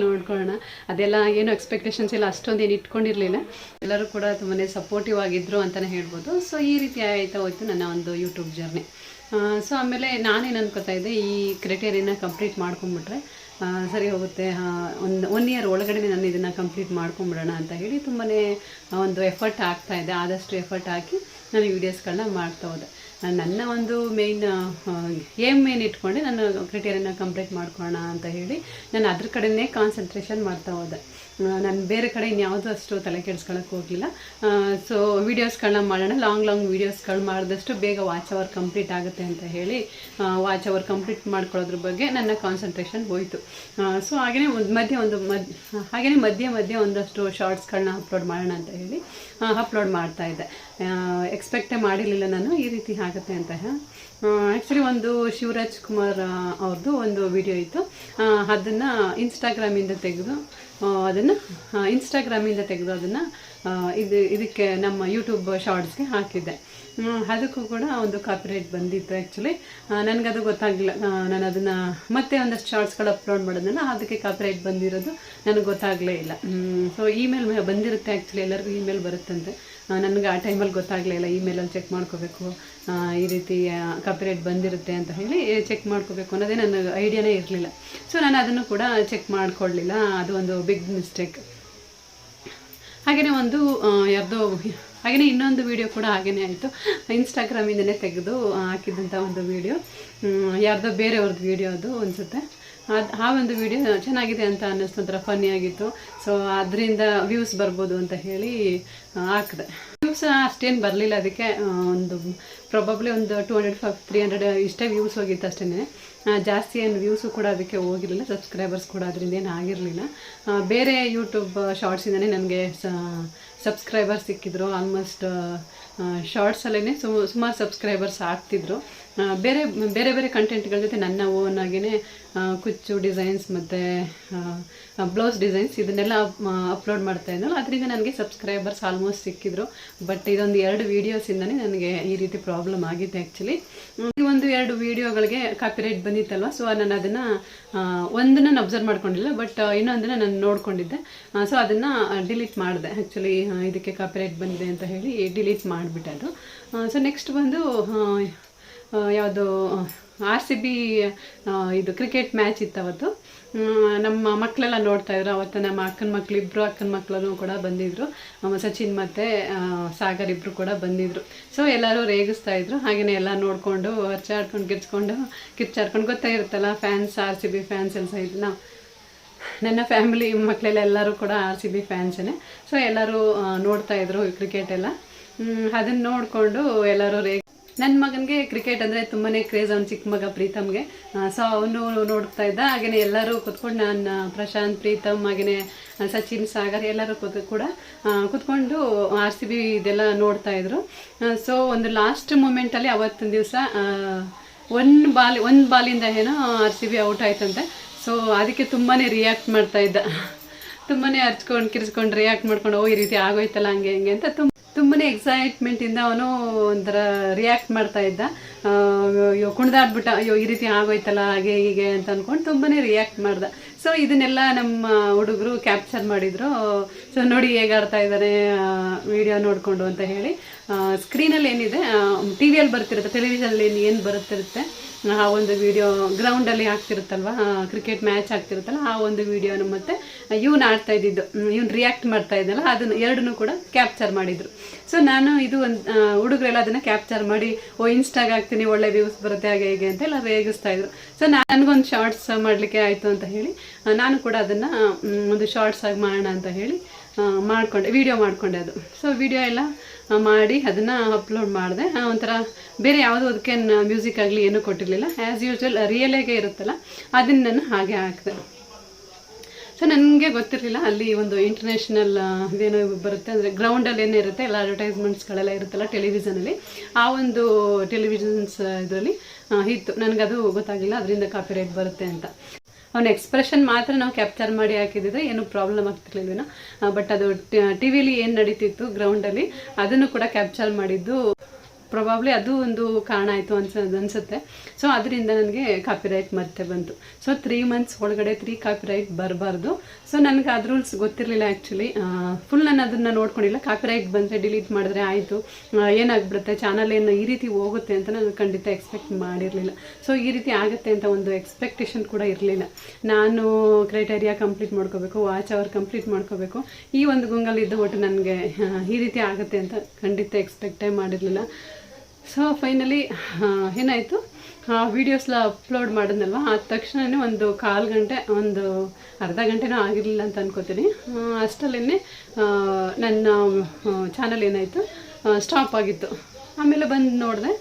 S1: ನೋಡ್ಕೊಳ್ಳೋಣ. ಅದೆಲ್ಲ ಏನು ಎಕ್ಸ್ಪೆಕ್ಟೇಷನ್ಸ್ ಎಲ್ಲ ಅಷ್ಟೊಂದು ಏನು ಇಟ್ಕೊಂಡಿರಲಿಲ್ಲ. ಎಲ್ಲರೂ ಕೂಡ ತುಂಬಾ ಸಪೋರ್ಟಿವ್ ಆಗಿದ್ದರು ಅಂತಲೇ ಹೇಳ್ಬೋದು. ಸೊ ಈ ರೀತಿ ಆಯ್ತಾ ಹೋಯ್ತು ನನ್ನ ಒಂದು ಯೂಟ್ಯೂಬ್ ಜರ್ನಿ. ಸೊ ಆಮೇಲೆ ನಾನೇನು ಅನ್ಕೋತಾ ಇದ್ದೆ, ಈ ಕ್ರೈಟೇರಿಯಾನ ಕಂಪ್ಲೀಟ್ ಮಾಡ್ಕೊಂಬಿಟ್ರೆ ಸರಿ ಹೋಗುತ್ತೆ, ಒಂದು 1 ಇಯರ್ ಒಳಗಡೆ ನಾನು ಇದನ್ನು ಕಂಪ್ಲೀಟ್ ಮಾಡ್ಕೊಂಬಿಡೋಣ ಅಂತ ಹೇಳಿ ತುಂಬಾ ಒಂದು ಎಫರ್ಟ್ ಹಾಕ್ತಾಯಿದ್ದೆ. ಆದಷ್ಟು ಎಫರ್ಟ್ ಹಾಕಿ ನಾನು ವೀಡಿಯೋಸ್ಗಳನ್ನ ಮಾಡ್ತಾ ಹೋದೆ. ನನ್ನ ಒಂದು ಏಮ್ ಇಟ್ಕೊಂಡೆ ನಾನು ಕ್ರೈಟೇರಿಯನ್ನ ಕಂಪ್ಲೀಟ್ ಮಾಡ್ಕೊಳ್ಳೋಣ ಅಂತ ಹೇಳಿ ನಾನು ಅದ್ರ ಕಡೆಯೇ ಕಾನ್ಸಂಟ್ರೇಷನ್ ಮಾಡ್ತಾ ಹೋದೆ. ನಾನು ಬೇರೆ ಕಡೆ ಇನ್ಯಾವುದೂ ಅಷ್ಟು ತಲೆ ಕೆಡಿಸ್ಕೊಳ್ಳೋಕೆ ಹೋಗಲಿಲ್ಲ. ಸೊ ವೀಡಿಯೋಸ್ಗಳನ್ನ ಮಾಡೋಣ, ಲಾಂಗ್ ವೀಡಿಯೋಸ್ಗಳು ಮಾಡಿದಷ್ಟು ಬೇಗ ವಾಚ್ ಅವರ್ ಕಂಪ್ಲೀಟ್ ಆಗುತ್ತೆ ಅಂತ ಹೇಳಿ ವಾಚ್ ಅವರ್ ಕಂಪ್ಲೀಟ್ ಮಾಡ್ಕೊಳ್ಳೋದ್ರ ಬಗ್ಗೆ ನನ್ನ ಕಾನ್ಸಂಟ್ರೇಷನ್ ಹೋಯಿತು. ಸೊ ಹಾಗೆಯೇ ಮಧ್ಯೆ ಒಂದಷ್ಟು ಶಾರ್ಟ್ಸ್ಗಳನ್ನ ಅಪ್ಲೋಡ್ ಮಾಡೋಣ ಅಂತ ಹೇಳಿ ಅಪ್ಲೋಡ್ ಮಾಡ್ತಾಯಿದ್ದೆ. ಎಕ್ಸ್ಪೆಕ್ಟೇ ಮಾಡಿರಲಿಲ್ಲ ನಾನು ಈ ರೀತಿ ಆಗುತ್ತೆ ಅಂತ. ಆ್ಯಕ್ಚುಲಿ ಒಂದು ಶಿವರಾಜ್ ಕುಮಾರ್ ಅವ್ರದ್ದು ಒಂದು ವಿಡಿಯೋ ಇತ್ತು, ಅದನ್ನು ಇನ್ಸ್ಟಾಗ್ರಾಮಿಂದ ತೆಗೆದು ಅದನ್ನು ಇದಕ್ಕೆ ನಮ್ಮ ಯೂಟ್ಯೂಬ್ ಶಾರ್ಟ್ಸ್ಗೆ ಹಾಕಿದ್ದೆ. ಅದಕ್ಕೂ ಕೂಡ ಒಂದು ಕಾಪಿರೈಟ್ ಬಂದಿತ್ತು. ಆ್ಯಕ್ಚುಲಿ ನನಗದು ಗೊತ್ತಾಗಲಿಲ್ಲ. ನಾನು ಅದನ್ನು ಮತ್ತೆ ಒಂದಷ್ಟು ಶಾರ್ಟ್ಸ್ಗಳು ಅಪ್ಲೋಡ್ ಮಾಡೋದನ್ನ ಅದಕ್ಕೆ ಕಾಪಿರೈಟ್ ಬಂದಿರೋದು ನನಗೆ ಗೊತ್ತಾಗಲೇ ಇಲ್ಲ. ಸೊ ಇಮೇಲ್ ಬಂದಿರುತ್ತೆ, ಆ್ಯಕ್ಚುಲಿ ಎಲ್ಲರಿಗೂ ಇಮೇಲ್ ಬರುತ್ತಂತೆ. ನನಗೆ ಆ ಟೈಮಲ್ಲಿ ಗೊತ್ತಾಗಲೇ ಇಲ್ಲ. ಇಮೇಲಲ್ಲಿ ಚೆಕ್ ಮಾಡ್ಕೋಬೇಕು, ಈ ರೀತಿ ಕಾಪಿರೈಟ್ ಬಂದಿರುತ್ತೆ ಅಂತ ಹೇಳಿ ಚೆಕ್ ಮಾಡ್ಕೋಬೇಕು ಅನ್ನೋದೇ ನನಗೆ ಐಡಿಯಾನೇ ಇರಲಿಲ್ಲ. ಸೊ ನಾನು ಅದನ್ನು ಕೂಡ ಚೆಕ್ ಮಾಡ್ಕೊಳ್ಳಲಿಲ್ಲ. ಅದು ಒಂದು ಬಿಗ್ ಮಿಸ್ಟೇಕ್. ಹಾಗೆಯೇ ಇನ್ನೊಂದು ವಿಡಿಯೋ ಕೂಡ ಹಾಗೆಯೇ ಆಯಿತು. ಇನ್ಸ್ಟಾಗ್ರಾಮಿಂದನೇ ತೆಗೆದು ಹಾಕಿದ್ದಂಥ ಒಂದು ವಿಡಿಯೋ, ಯಾರ್ದೋ ಬೇರೆಯವ್ರದ್ದು ವಿಡಿಯೋ ಅದು ಅನಿಸುತ್ತೆ. ಆ ಒಂದು ವಿಡಿಯೋ ಚೆನ್ನಾಗಿದೆ ಅಂತ ಅನ್ನಿಸ್ತು, ಒಂಥರ ಫನ್ನಿಯಾಗಿತ್ತು. ಸೊ ಅದರಿಂದ ವ್ಯೂಸ್ ಬರ್ಬೋದು ಅಂತ ಹೇಳಿ ಹಾಕಿದೆ. ವ್ಯೂಸ್ ಅಷ್ಟೇನು ಬರಲಿಲ್ಲ, ಅದಕ್ಕೆ ಒಂದು ಪ್ರಾಬಬ್ಲಿ ಒಂದು 200-300 ಇಷ್ಟೇ ವ್ಯೂಸ್ ಹೋಗಿತ್ತು ಅಷ್ಟೇ. ಜಾಸ್ತಿ ಏನು ವ್ಯೂಸು ಕೂಡ ಅದಕ್ಕೆ ಹೋಗಿರಲಿಲ್ಲ, ಸಬ್ಸ್ಕ್ರೈಬರ್ಸ್ ಕೂಡ ಅದರಿಂದ ಏನು ಆಗಿರಲಿಲ್ಲ. ಬೇರೆ ಯೂಟ್ಯೂಬ್ ಶಾರ್ಟ್ಸಿಂದನೇ ನನಗೆ ಸಬ್ಸ್ಕ್ರೈಬರ್ಸ್ ಸಿಕ್ಕಿದ್ರು. ಆಲ್ಮೋಸ್ಟ್ ಶಾರ್ಟ್ಸಲ್ಲೇ ಸುಮಾರು ಸಬ್ಸ್ಕ್ರೈಬರ್ಸ್ ಆಗ್ತಿದ್ರು. ಬೇರೆ ಕಂಟೆಂಟ್ಗಳ ಜೊತೆ ನನ್ನ ಓನಾಗಿಯೇ ಕುಚ್ಚು ಡಿಸೈನ್ಸ್ ಮತ್ತು ಬ್ಲೌಸ್ ಡಿಸೈನ್ಸ್ ಇದನ್ನೆಲ್ಲ ಅಪ್ಲೋಡ್ ಮಾಡ್ತಾ ಇದ್ದಳು. ಅದರಿಂದ ನನಗೆ ಸಬ್ಸ್ಕ್ರೈಬರ್ಸ್ ಆಲ್ಮೋಸ್ಟ್ ಸಿಕ್ಕಿದ್ರು. ಬಟ್ ಇದೊಂದು 2 ವೀಡಿಯೋಸಿಂದನೇ ನನಗೆ ಈ ರೀತಿ ಪ್ರಾಬ್ಲಮ್ ಆಗಿತ್ತು. ಆ್ಯಕ್ಚುಲಿ ಈ 1-2 ವೀಡಿಯೋಗಳಿಗೆ ಕಾಪಿರೈಟ್ ಬಂದಿತ್ತಲ್ವ. ಸೊ ನಾನು ಅದನ್ನು ಒಂದನ್ನು ಅಬ್ಸರ್ವ್ ಮಾಡ್ಕೊಂಡಿಲ್ಲ, ಬಟ್ ಇನ್ನೊಂದನ್ನು ನಾನು ನೋಡ್ಕೊಂಡಿದ್ದೆ. ಸೊ ಅದನ್ನು ಡಿಲೀಟ್ ಮಾಡಿದೆ. ಆ್ಯಕ್ಚುಲಿ ಇದಕ್ಕೆ ಕಾಪಿರೈಟ್ ಬಂದಿದೆ ಅಂತ ಹೇಳಿ ಡಿಲೀಟ್ ಮಾಡಿಬಿಟ್ಟೆ ಅದು. ಸೊ ನೆಕ್ಸ್ಟ್ ಬಂದು ಯಾವುದು RCB ಇದು ಕ್ರಿಕೆಟ್ ಮ್ಯಾಚ್ ಇತ್ತು ಅವತ್ತು. ನಮ್ಮ ಮಕ್ಕಳೆಲ್ಲ ನೋಡ್ತಾಯಿದ್ರು. ಅವತ್ತು ನಮ್ಮ ಇಬ್ಬರು ಅಕ್ಕನ ಮಕ್ಕಳು ಕೂಡ ಬಂದಿದ್ದರು. ಸಚಿನ್ ಮತ್ತು ಸಾಗರ್ ಇಬ್ಬರು ಕೂಡ ಬಂದಿದ್ದರು. ಸೊ ಎಲ್ಲರೂ ರೇಗಿಸ್ತಾಯಿದ್ರು. ಹಾಗೆಯೇ ಎಲ್ಲ ನೋಡಿಕೊಂಡು ಕಿರ್ಚಾಡ್ಕೊಂಡು ಗೊತ್ತೇ ಇರುತ್ತಲ್ಲ, ಫ್ಯಾನ್ಸ್ RCB ಫ್ಯಾನ್ಸ್ ಎಲ್ಲ ಇದ್ದು ನನ್ನ ಫ್ಯಾಮಿಲಿ ಮಕ್ಕಳೆಲ್ಲ ಎಲ್ಲರೂ ಕೂಡ RCB ಫ್ಯಾನ್ಸೇ. ಸೊ ಎಲ್ಲರೂ ನೋಡ್ತಾಯಿದ್ರು ಕ್ರಿಕೆಟ್ ಎಲ್ಲ. ಅದನ್ನು ನೋಡಿಕೊಂಡು ಎಲ್ಲರೂ ನನ್ನ ಮಗನಿಗೆ ಕ್ರಿಕೆಟ್ ಅಂದರೆ ತುಂಬಾ ಕ್ರೇಜ್. ಅವ್ನು ಚಿಕ್ಕ ಮಗ ಪ್ರೀತಮ್ಗೆ. ಸೊ ಅವನು ನೋಡ್ತಾ ಇದ್ದ. ಹಾಗೆಯೇ ಎಲ್ಲರೂ ಕೂತ್ಕೊಂಡು ನಾನು ಪ್ರಶಾಂತ್, ಪ್ರೀತಮ್, ಹಾಗೆಯೇ ಸಚಿನ್, ಸಾಗರ್ ಎಲ್ಲರೂ ಕೂತ್ಕೊಂಡು RCB ಇದೆಲ್ಲ ನೋಡ್ತಾಯಿದ್ರು. ಸೊ ಒಂದು ಲಾಸ್ಟ್ ಮೂಮೆಂಟಲ್ಲಿ ಅವತ್ತಿನ ದಿವಸ ಒಂದು ಬಾಲಿಂದ ಏನೋ RCB ಔಟ್ ಆಯ್ತಂತೆ. ಸೊ ಅದಕ್ಕೆ ತುಂಬಾ ರಿಯಾಕ್ಟ್ ಮಾಡ್ತಾ ಇದ್ದ. ತುಂಬಾ ಕಿರ್ಸ್ಕೊಂಡು ರಿಯಾಕ್ಟ್ ಮಾಡ್ಕೊಂಡು ಈ ರೀತಿ ಆಗೋಯ್ತಲ್ಲ ಹಂಗೆ ಅಂತ ತುಂಬಾ ಎಕ್ಸೈಟ್ಮೆಂಟಿಂದ ಅವನು ಒಂಥರ ರಿಯಾಕ್ಟ್ ಮಾಡ್ತಾ ಇದ್ದ. ಕುಣಿದಾಡ್ಬಿಟ್ಟ, ಈ ರೀತಿ ಆಗೋಯ್ತಲ್ಲ ಹಾಗೆ ಹೀಗೆ ಅಂತ ಅಂದ್ಕೊಂಡು ತುಂಬಾ ರಿಯಾಕ್ಟ್ ಮಾಡ್ದ. ಸೊ ಇದನ್ನೆಲ್ಲ ನಮ್ಮ ಹುಡುಗರು ಕ್ಯಾಪ್ಚರ್ ಮಾಡಿದರು. ಸೊ ನೋಡಿ ಹೇಗೆ ಆಡ್ತಾ ಇದ್ದಾರೆ ವಿಡಿಯೋ ನೋಡಿಕೊಂಡು ಅಂತ ಹೇಳಿ. ಸ್ಕ್ರೀನಲ್ಲಿ ಏನಿದೆ, TVಯಲ್ಲಿ ಬರ್ತಿರುತ್ತೆ, ಟೆಲಿವಿಷನಲ್ಲಿ ಏನು ಬರುತ್ತಿರುತ್ತೆ ಆ ಒಂದು ವಿಡಿಯೋ, ಗ್ರೌಂಡಲ್ಲಿ ಆಗ್ತಿರುತ್ತಲ್ವ, ಕ್ರಿಕೆಟ್ ಮ್ಯಾಚ್ ಆಗ್ತಿರುತ್ತಲ್ಲ, ಆ ಒಂದು ವಿಡಿಯೋನ ಮತ್ತು ಇವ್ನು ಆಡ್ತಾ ಇದ್ದಿದ್ದು, ಇವ್ನು ರಿಯಾಕ್ಟ್ ಮಾಡ್ತಾ ಇದ್ದಲ್ಲ, ಅದನ್ನು ಎರಡನ್ನೂ ಕೂಡ ಕ್ಯಾಪ್ಚರ್ ಮಾಡಿದರು. ಸೊ ನಾನು ಇದು ಒಂದು ಹುಡುಗರೆಲ್ಲ ಅದನ್ನು ಕ್ಯಾಪ್ಚರ್ ಮಾಡಿ ಇನ್ಸ್ಟಾಗೆ ಹಾಕ್ತೀನಿ, ಒಳ್ಳೆ ವ್ಯೂಸ್ ಬರುತ್ತೆ ಹಾಗೆ ಹೀಗೆ ಅಂತೆಲ್ಲ ರೇಗಿಸ್ತಾ ಇದ್ರು. ಸೊ ನನಗೊಂದು ಶಾರ್ಟ್ಸ್ ಮಾಡಲಿಕ್ಕೆ ಆಯಿತು ಅಂತ ಹೇಳಿ ನಾನು ಕೂಡ ಅದನ್ನು ಒಂದು ಶಾರ್ಟ್ಸ್ ಆಗಿ ಮಾಡೋಣ ಅಂತ ಹೇಳಿ ವಿಡಿಯೋ ಮಾಡಿಕೊಂಡೆ. ಅದು ಸೊ ವಿಡಿಯೋ ಎಲ್ಲ ಮಾಡಿ ಅದನ್ನು ಅಪ್ಲೋಡ್ ಮಾಡಿದೆ. ಒಂಥರ ಬೇರೆ ಯಾವುದೋ ಅದಕ್ಕೆ ಮ್ಯೂಸಿಕ್ ಆಗಲಿ ಏನೂ ಕೊಟ್ಟಿರಲಿಲ್ಲ. ಆ್ಯಸ್ ಯೂಶ್ವಲ್ ರಿಯಲಾಗೆ ಇರುತ್ತಲ್ಲ ಅದನ್ನು ನಾನು ಹಾಗೆ ಹಾಕಿದೆ. ಸೊ ನನಗೆ ಗೊತ್ತಿರಲಿಲ್ಲ ಅಲ್ಲಿ ಒಂದು ಇಂಟರ್ನ್ಯಾಷನಲ್ ಇದೇನೋ ಬರುತ್ತೆ, ಅಂದರೆ ಗ್ರೌಂಡಲ್ಲಿ ಏನೇ ಇರುತ್ತೆ ಎಲ್ಲ ಅಡ್ವರ್ಟೈಸ್ಮೆಂಟ್ಸ್ಗಳೆಲ್ಲ ಇರುತ್ತಲ್ಲ ಟೆಲಿವಿಷನಲ್ಲಿ, ಆ ಒಂದು ಟೆಲಿವಿಷನ್ಸ್ ಇದರಲ್ಲಿ ಇತ್ತು. ನನಗದು ಗೊತ್ತಾಗಲಿಲ್ಲ ಅದರಿಂದ ಕಾಪಿರೈಟ್ ಬರುತ್ತೆ ಅಂತ. ಅವನ ಎಕ್ಸ್ಪ್ರೆಷನ್ ಮಾತ್ರ ನಾವು ಕ್ಯಾಪ್ಚರ್ ಮಾಡಿ ಹಾಕಿದ್ರೆ ಏನೂ ಪ್ರಾಬ್ಲಮ್ ಆಗ್ತಿರ್ಲಿಲ್ವೇನೋ. ಬಟ್ ಅದು TVಲಿ ಏನು ನಡೀತಿತ್ತು ಗ್ರೌಂಡಲ್ಲಿ ಅದನ್ನು ಕೂಡ ಕ್ಯಾಪ್ಚರ್ ಮಾಡಿದ್ದು ಪ್ರಾಬಬ್ಲಿ ಅದು ಒಂದು ಕಾರಣ ಆಯಿತು ಅನಿಸುತ್ತೆ. ಸೊ ಅದರಿಂದ ನನಗೆ ಕಾಪಿರೈಟ್ ಮತ್ತೆ ಬಂತು. ಸೊ 3 months ಒಳಗಡೆ 3 ಕಾಪಿರೈಟ್ ಬರಬಾರ್ದು. ಸೊ ನನಗೆ ಅದು ರೂಲ್ಸ್ ಗೊತ್ತಿರಲಿಲ್ಲ. ಆ್ಯಕ್ಚುಲಿ ಫುಲ್ ನಾನು ಅದನ್ನು ನೋಡ್ಕೊಂಡಿಲ್ಲ. ಕಾಪಿರೈಟ್ ಬಂದರೆ ಡಿಲೀಟ್ ಮಾಡಿದ್ರೆ ಆಯಿತು, ಏನಾಗ್ಬಿಡುತ್ತೆ ಚಾನಲ್ ಏನು ಈ ರೀತಿ ಹೋಗುತ್ತೆ ಅಂತ ನಾನು ಖಂಡಿತ ಎಕ್ಸ್ಪೆಕ್ಟ್ ಮಾಡಿರಲಿಲ್ಲ. ಸೊ ಈ ರೀತಿ ಆಗುತ್ತೆ ಅಂತ ಒಂದು ಎಕ್ಸ್ಪೆಕ್ಟೇಷನ್ ಕೂಡ ಇರಲಿಲ್ಲ. ನಾನು ಕ್ರೈಟೇರಿಯಾ ಕಂಪ್ಲೀಟ್ ಮಾಡ್ಕೋಬೇಕು, ವಾಚ್ ಅವರ್ ಕಂಪ್ಲೀಟ್ ಮಾಡ್ಕೋಬೇಕು, ಈ ಒಂದು ಗುಂಗಲ್ಲಿದ್ದು ಒಟ್ಟು ನನಗೆ ಈ ರೀತಿ ಆಗುತ್ತೆ ಅಂತ ಖಂಡಿತ ಎಕ್ಸ್ಪೆಕ್ಟೇ ಮಾಡಿರಲಿಲ್ಲ. ಸೊ ಫೈನಲಿ ಏನಾಯಿತು, ವೀಡಿಯೋಸ್ನ ಅಪ್ಲೋಡ್ ಮಾಡಿದ್ನಲ್ವ ಆದ ತಕ್ಷಣವೇ ಒಂದು ಕಾಲು ಗಂಟೆ, ಒಂದು ಅರ್ಧ ಗಂಟೆನೂ ಆಗಿರಲಿಲ್ಲ ಅಂತ ಅನ್ಕೋತೀನಿ. ಅಷ್ಟರಲ್ಲೇ ನನ್ನ ಚಾನಲ್ ಏನಾಯಿತು, ಸ್ಟಾಪ್ ಆಗಿತ್ತು. ಆಮೇಲೆ ಬಂದು ನೋಡಿದೆ,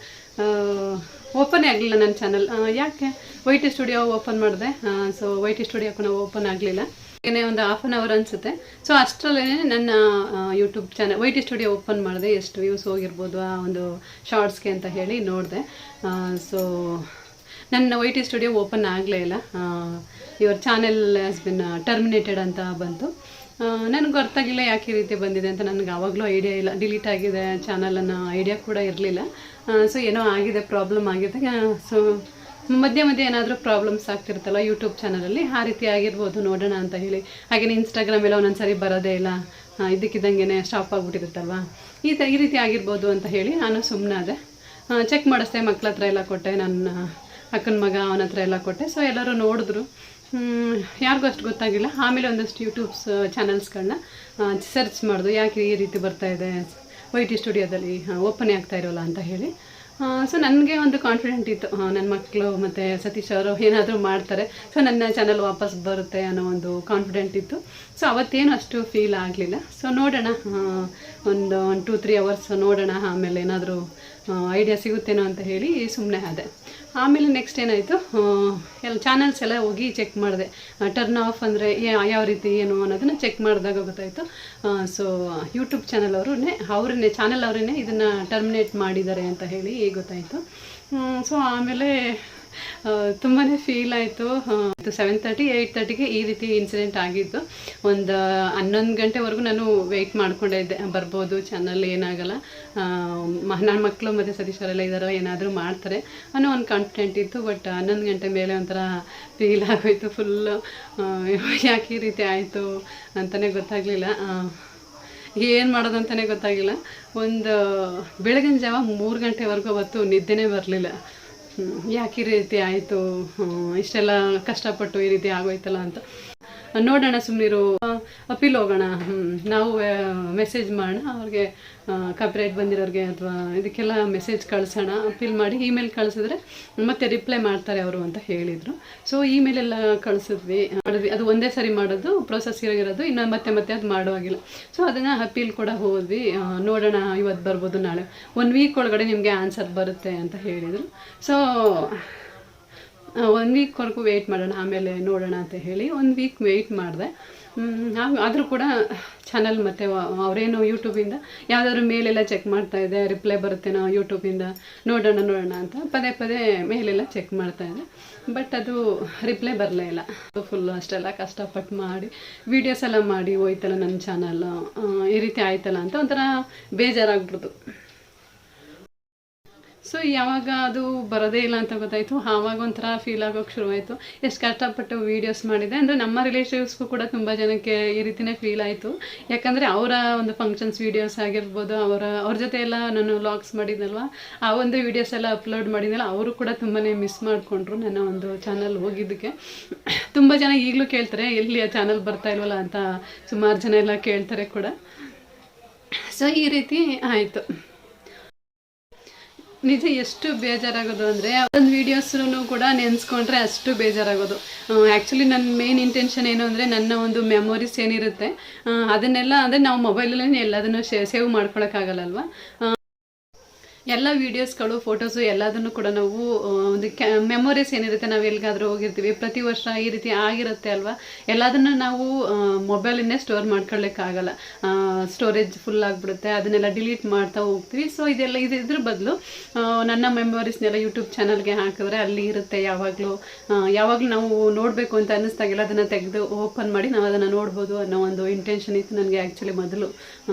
S1: ಓಪನೇ ಆಗಲಿಲ್ಲ ನನ್ನ ಚಾನಲ್. ಯಾಕೆ ವೈ ಟಿ ಸ್ಟುಡಿಯೋ ಓಪನ್ ಮಾಡಿದೆ. ಸೊ ವೈ ಟಿ ಸ್ಟುಡಿಯೋಕ್ಕೂ ಓಪನ್ ಆಗಲಿಲ್ಲ. ಏನೇ ಒಂದು ಹಾಫ್ ಆನ್ ಅವರ್ ಅನಿಸುತ್ತೆ. ಸೊ ಅಷ್ಟರಲ್ಲೇ ನನ್ನ YouTube channel Y T studio open ಮಾಡಿದೆ. ಎಷ್ಟು ವ್ಯೂಸ್ ಹೋಗಿರ್ಬೋದು ಆ ಒಂದು ಶಾರ್ಟ್ಸ್ಗೆ ಅಂತ ಹೇಳಿ ನೋಡಿದೆ. ಸೊ ನನ್ನ ವೈ ಟಿ ಸ್ಟುಡಿಯೋ ಓಪನ್ ಆಗಲೇ ಇಲ್ಲ. Your channel has been terminated ಅಂತ ಬಂತು. ನನಗೆ ಗೊತ್ತಾಗಿಲ್ಲ ಯಾಕೆ ಈ ರೀತಿ ಬಂದಿದೆ ಅಂತ. ನನಗೆ ಆವಾಗಲೂ ಐಡಿಯಾ ಇಲ್ಲ, ಡಿಲೀಟ್ ಆಗಿದೆ ಚಾನಲನ್ನು ಐಡಿಯಾ ಕೂಡ ಇರಲಿಲ್ಲ. ಸೊ ಏನೋ ಆಗಿದೆ, ಪ್ರಾಬ್ಲಮ್ ಆಗಿದೆ. ಸೊ ಮಧ್ಯೆ ಏನಾದರೂ ಪ್ರಾಬ್ಲಮ್ಸ್ ಆಗ್ತಿರುತ್ತಲ್ಲ ಯೂಟ್ಯೂಬ್ ಚಾನಲಲ್ಲಿ, ಆ ರೀತಿ ಆಗಿರ್ಬೋದು, ನೋಡೋಣ ಅಂತ ಹೇಳಿ. ಹಾಗೆಯೇ ಇನ್ಸ್ಟಾಗ್ರಾಮೆಲ್ಲ ಒಂದೊಂದು ಸರಿ ಬರೋದೇ ಇಲ್ಲ, ಇದಕ್ಕಿದ್ದಂಗೆ ಸ್ಟಾಪ್ ಆಗಿಬಿಟ್ಟಿರುತ್ತಲ್ವ, ಈ ರೀತಿ ಆಗಿರ್ಬೋದು ಅಂತ ಹೇಳಿ ನಾನು ಸುಮ್ಮನಾದೆ. ಚೆಕ್ ಮಾಡಿಸ್ದೆ, ಮಕ್ಳ ಹತ್ರ ಎಲ್ಲ ಕೊಟ್ಟೆ, ನನ್ನ ಅಕ್ಕನ ಮಗ ಅವನ ಹತ್ರ ಎಲ್ಲ ಕೊಟ್ಟೆ. ಸೊ ಎಲ್ಲರೂ ನೋಡಿದ್ರು, ಯಾರಿಗೂ ಅಷ್ಟು ಗೊತ್ತಾಗಿಲ್ಲ. ಆಮೇಲೆ ಒಂದಷ್ಟು ಯೂಟ್ಯೂಬ್ಸ್ ಚಾನಲ್ಸ್ಗಳನ್ನ ಸರ್ಚ್ ಮಾಡಿದ್ರು, ಯಾಕೆ ಈ ರೀತಿ ಬರ್ತಾಯಿದೆ ವೈ ಟಿ ಸ್ಟುಡಿಯೋದಲ್ಲಿ ಓಪನ್ ಆಗ್ತಾ ಇರೋಲ್ಲ ಅಂತ ಹೇಳಿ. ಸೊ ನನಗೆ ಒಂದು ಕಾನ್ಫಿಡೆಂಟ್ ಇತ್ತು, ನನ್ನ ಮಕ್ಕಳು ಮತ್ತು ಸತೀಶ್ ಅವರು ಏನಾದರೂ ಮಾಡ್ತಾರೆ, ಸೊ ನನ್ನ ಚಾನಲ್ ವಾಪಸ್ ಬರುತ್ತೆ ಅನ್ನೋ ಒಂದು ಕಾನ್ಫಿಡೆಂಟ್ ಇತ್ತು. ಸೊ ಅವತ್ತೇನು ಅಷ್ಟು ಫೀಲ್ ಆಗಲಿಲ್ಲ. ಸೊ ನೋಡೋಣ, ಒಂದು 2-3 ಅವರ್ಸ್ ನೋಡೋಣ, ಆಮೇಲೆ ಏನಾದರೂ ಐಡಿಯಾ ಸಿಗುತ್ತೇನೋ ಅಂತ ಹೇಳಿ ಸುಮ್ಮನೆ ಆದೆ. ಆಮೇಲೆ ನೆಕ್ಸ್ಟ್ ಏನಾಯಿತು, ಎಲ್ಲ ಚಾನಲ್ಸ್ ಎಲ್ಲ ಹೋಗಿ ಚೆಕ್ ಮಾಡಿದೆ. ಟರ್ನ್ ಆಫ್ ಅಂದರೆ ಯಾವ ರೀತಿ ಏನು ಅನ್ನೋದನ್ನು ಚೆಕ್ ಮಾಡಿದಾಗ ಗೊತ್ತಾಯಿತು. ಸೊ ಯೂಟ್ಯೂಬ್ ಚಾನಲ್ ಅವರನ್ನೇ ಚಾನಲ್ ಅವರನ್ನೇ ಇದನ್ನು ಟರ್ಮಿನೇಟ್ ಮಾಡಿದ್ದಾರೆ ಅಂತ ಹೇಳಿ ಗೊತ್ತಾಯಿತು. ಸೊ ಆಮೇಲೆ ತುಂಬಾ ಫೀಲ್ ಆಯಿತು. 7:30, 8:30ಗೆ ಈ ರೀತಿ ಇನ್ಸಿಡೆಂಟ್ ಆಗಿದ್ದು. ಒಂದು 11 ಗಂಟೆವರೆಗೂ ನಾನು ವೆಯ್ಟ್ ಮಾಡ್ಕೊಂಡೇ ಇದ್ದೆ, ಬರ್ಬೋದು ಚಾನಲ್, ಏನಾಗಲ್ಲ, ನನ್ನ ಮಕ್ಕಳು ಮತ್ತು ಸತೀಶ್ ಅವರೆಲ್ಲ ಇದ್ದಾರೋ, ಏನಾದರೂ ಮಾಡ್ತಾರೆ ಅನ್ನೋ ಒಂದು ಕಾನ್ಫಿಡೆಂಟ್ ಇತ್ತು. ಬಟ್ 11 ಗಂಟೆ ಮೇಲೆ ಒಂಥರ ಫೀಲ್ ಆಗೋಯ್ತು ಫುಲ್ಲು. ಯಾಕೆ ಈ ರೀತಿ ಆಯಿತು ಅಂತಲೇ ಗೊತ್ತಾಗಲಿಲ್ಲ, ಏನು ಮಾಡೋದು ಅಂತಲೇ ಗೊತ್ತಾಗಿಲ್ಲ. ಒಂದು ಬೆಳಗಿನ ಜಾವ 3 ಗಂಟೆವರೆಗೂ ಅವತ್ತು ನಿದ್ದೆನೇ ಬರಲಿಲ್ಲ. ಯಾಕೆ ಈ ರೀತಿ ಆಯಿತು, ಇಷ್ಟೆಲ್ಲ ಕಷ್ಟಪಟ್ಟು ಈ ರೀತಿ ಆಗೋಯ್ತಲ್ಲ ಅಂತ. ನೋಡೋಣ, ಸುಮ್ಮನಿರು, ಅಪೀಲ್ ಹೋಗೋಣ, ನಾವು ಮೆಸೇಜ್ ಮಾಡೋಣ ಅವ್ರಿಗೆ, ಕಾಪಿರೈಟ್ ಬಂದಿರೋರಿಗೆ ಅಥವಾ ಇದಕ್ಕೆಲ್ಲ ಮೆಸೇಜ್ ಕಳಿಸೋಣ, ಅಪೀಲ್ ಮಾಡಿ ಇಮೇಲ್ ಕಳಿಸಿದ್ರೆ ಮತ್ತೆ ರಿಪ್ಲೈ ಮಾಡ್ತಾರೆ ಅವರು ಅಂತ ಹೇಳಿದರು. ಸೊ ಇಮೇಲೆಲ್ಲ ಕಳಿಸಿದ್ವಿ, ಅದು ಒಂದೇ ಸರಿ ಮಾಡೋದು ಪ್ರೊಸೆಸ್ ಇರೋದು, ಇನ್ನು ಮತ್ತೆ ಅದು ಮಾಡುವಾಗಿಲ್ಲ. ಸೊ ಅದನ್ನು ಅಪೀಲ್ ಕೂಡ ಹೋದ್ವಿ. ನೋಡೋಣ, ಇವತ್ತು ಬರ್ಬೋದು, ನಾಳೆ 1 ವೀಕ್ ಒಳಗಡೆ ನಿಮಗೆ ಆನ್ಸರ್ ಬರುತ್ತೆ ಅಂತ ಹೇಳಿದರು. ಸೊ 1 ವೀಕ್ವರೆಗೂ ವೆಯ್ಟ್ ಮಾಡೋಣ, ಆಮೇಲೆ ನೋಡೋಣ ಅಂತ ಹೇಳಿ 1 ವೀಕ್ ವೆಯ್ಟ್ ಮಾಡಿದೆ. ಆದರೂ ಕೂಡ ಚಾನಲ್ ಮತ್ತು ಅವರೇನು ಯೂಟ್ಯೂಬಿಂದ ಯಾವುದಾದ್ರು ಮೇಲೆಲ್ಲ ಚೆಕ್ ಮಾಡ್ತಾಯಿದ್ದೆ, ರಿಪ್ಲೈ ಬರುತ್ತೇನೋ ಯೂಟ್ಯೂಬಿಂದ, ನೋಡೋಣ ಅಂತ ಪದೇ ಮೇಲೆಲ್ಲ ಚೆಕ್ ಮಾಡ್ತಾಯಿದ್ದೆ. ಬಟ್ ಅದು ರಿಪ್ಲೈ ಬರಲೇ ಇಲ್ಲ. ಫುಲ್ಲು ಅಷ್ಟೆಲ್ಲ ಕಷ್ಟಪಟ್ಟು ಮಾಡಿ ವೀಡಿಯೋಸ್ ಎಲ್ಲ ಮಾಡಿ ಹೋಯ್ತಲ್ಲ ನನ್ನ ಚಾನಲ್, ಈ ರೀತಿ ಆಯ್ತಲ್ಲ ಅಂತ ಒಂಥರ ಬೇಜಾರಾಗ್ಬಿಡ್ತು. ಸೊ ಯಾವಾಗ ಅದು ಬರೋದೇ ಇಲ್ಲ ಅಂತ ಗೊತ್ತಾಯಿತು, ಆವಾಗ ಒಂಥರ ಫೀಲ್ ಆಗೋಕ್ಕೆ ಶುರುವಾಯಿತು. ಎಷ್ಟು ಕಷ್ಟಪಟ್ಟು ವೀಡಿಯೋಸ್ ಮಾಡಿದೆ ಅಂದರೆ ನಮ್ಮ ರಿಲೇಟಿವ್ಸ್ಗೂ ಕೂಡ ತುಂಬ ಜನಕ್ಕೆ ಈ ರೀತಿಯೇ ಫೀಲ್ ಆಯಿತು. ಯಾಕಂದರೆ ಅವರ ಒಂದು ಫಂಕ್ಷನ್ಸ್ ವೀಡಿಯೋಸ್ ಆಗಿರ್ಬೋದು, ಅವ್ರ ಜೊತೆ ಎಲ್ಲ ನಾನು ವ್ಲಾಗ್ಸ್ ಮಾಡಿದ್ನಲ್ವ, ಆ ಒಂದು ವೀಡಿಯೋಸ್ ಎಲ್ಲ ಅಪ್ಲೋಡ್ ಮಾಡಿದ್ನಲ್ಲ, ಅವರು ಕೂಡ ತುಂಬಾ ಮಿಸ್ ಮಾಡಿಕೊಂಡ್ರು ನನ್ನ ಒಂದು ಚಾನಲ್ ಹೋಗಿದ್ದಕ್ಕೆ. ತುಂಬ ಜನ ಈಗಲೂ ಕೇಳ್ತಾರೆ, ಎಲ್ಲಿ ಆ ಚಾನಲ್ ಬರ್ತಾ ಇಲ್ವಲ್ಲ ಅಂತ ಸುಮಾರು ಜನ ಎಲ್ಲ ಕೇಳ್ತಾರೆ ಕೂಡ. ಸೊ ಈ ರೀತಿ ಆಯಿತು. ನಿಜ ಎಷ್ಟು ಬೇಜಾರಾಗೋದು ಅಂದರೆ, ಒಂದು ವೀಡಿಯೋಸ್ನು ಕೂಡ ನೆನೆಸ್ಕೊಂಡ್ರೆ ಅಷ್ಟು ಬೇಜಾರಾಗೋದು. ಆ್ಯಕ್ಚುಲಿ ನನ್ನ ಮೇನ್ ಇಂಟೆನ್ಷನ್ ಏನು ಅಂದರೆ, ನನ್ನ ಒಂದು ಮೆಮೊರೀಸ್ ಏನಿರುತ್ತೆ ಅದನ್ನೆಲ್ಲ, ಅಂದರೆ ನಾವು ಮೊಬೈಲಲ್ಲೇ ಎಲ್ಲದನ್ನು ಸೇವ್ ಮಾಡ್ಕೊಳಕ್ಕಾಗಲ್ಲಲ್ವ. ಎಲ್ಲ ವೀಡಿಯೋಸ್ಗಳು, ಫೋಟೋಸು ಎಲ್ಲದನ್ನು ಕೂಡ ನಾವು ಒಂದು ಮೆಮೊರೀಸ್ ಏನಿರುತ್ತೆ, ನಾವು ಎಲ್ಲಿಗಾದರೂ ಹೋಗಿರ್ತೀವಿ, ಪ್ರತಿ ವರ್ಷ ಈ ರೀತಿ ಆಗಿರುತ್ತೆ ಅಲ್ವಾ, ಎಲ್ಲದನ್ನು ನಾವು ಮೊಬೈಲನ್ನೇ ಸ್ಟೋರ್ ಮಾಡ್ಕೊಳ್ಳೋಕ್ಕಾಗಲ್ಲ, ಸ್ಟೋರೇಜ್ ಫುಲ್ ಆಗಿಬಿಡುತ್ತೆ, ಅದನ್ನೆಲ್ಲ ಡಿಲೀಟ್ ಮಾಡ್ತಾ ಹೋಗ್ತೀವಿ. ಸೊ ಇದ್ರ ಬದಲು ನನ್ನ ಮೆಮೊರೀಸ್ನೆಲ್ಲ ಯೂಟ್ಯೂಬ್ ಚಾನಲ್ಗೆ ಹಾಕಿದ್ರೆ ಅಲ್ಲಿ ಇರುತ್ತೆ. ಯಾವಾಗಲೂ ನಾವು ನೋಡಬೇಕು ಅಂತ ಅನ್ನಿಸ್ದಾಗೆಲ್ಲ ಅದನ್ನು ತೆಗೆದು ಓಪನ್ ಮಾಡಿ ನಾವು ಅದನ್ನು ನೋಡ್ಬೋದು ಅನ್ನೋ ಒಂದು ಇಂಟೆನ್ಷನ್ ಇತ್ತು ನನಗೆ ಆ್ಯಕ್ಚುಲಿ ಮೊದಲು.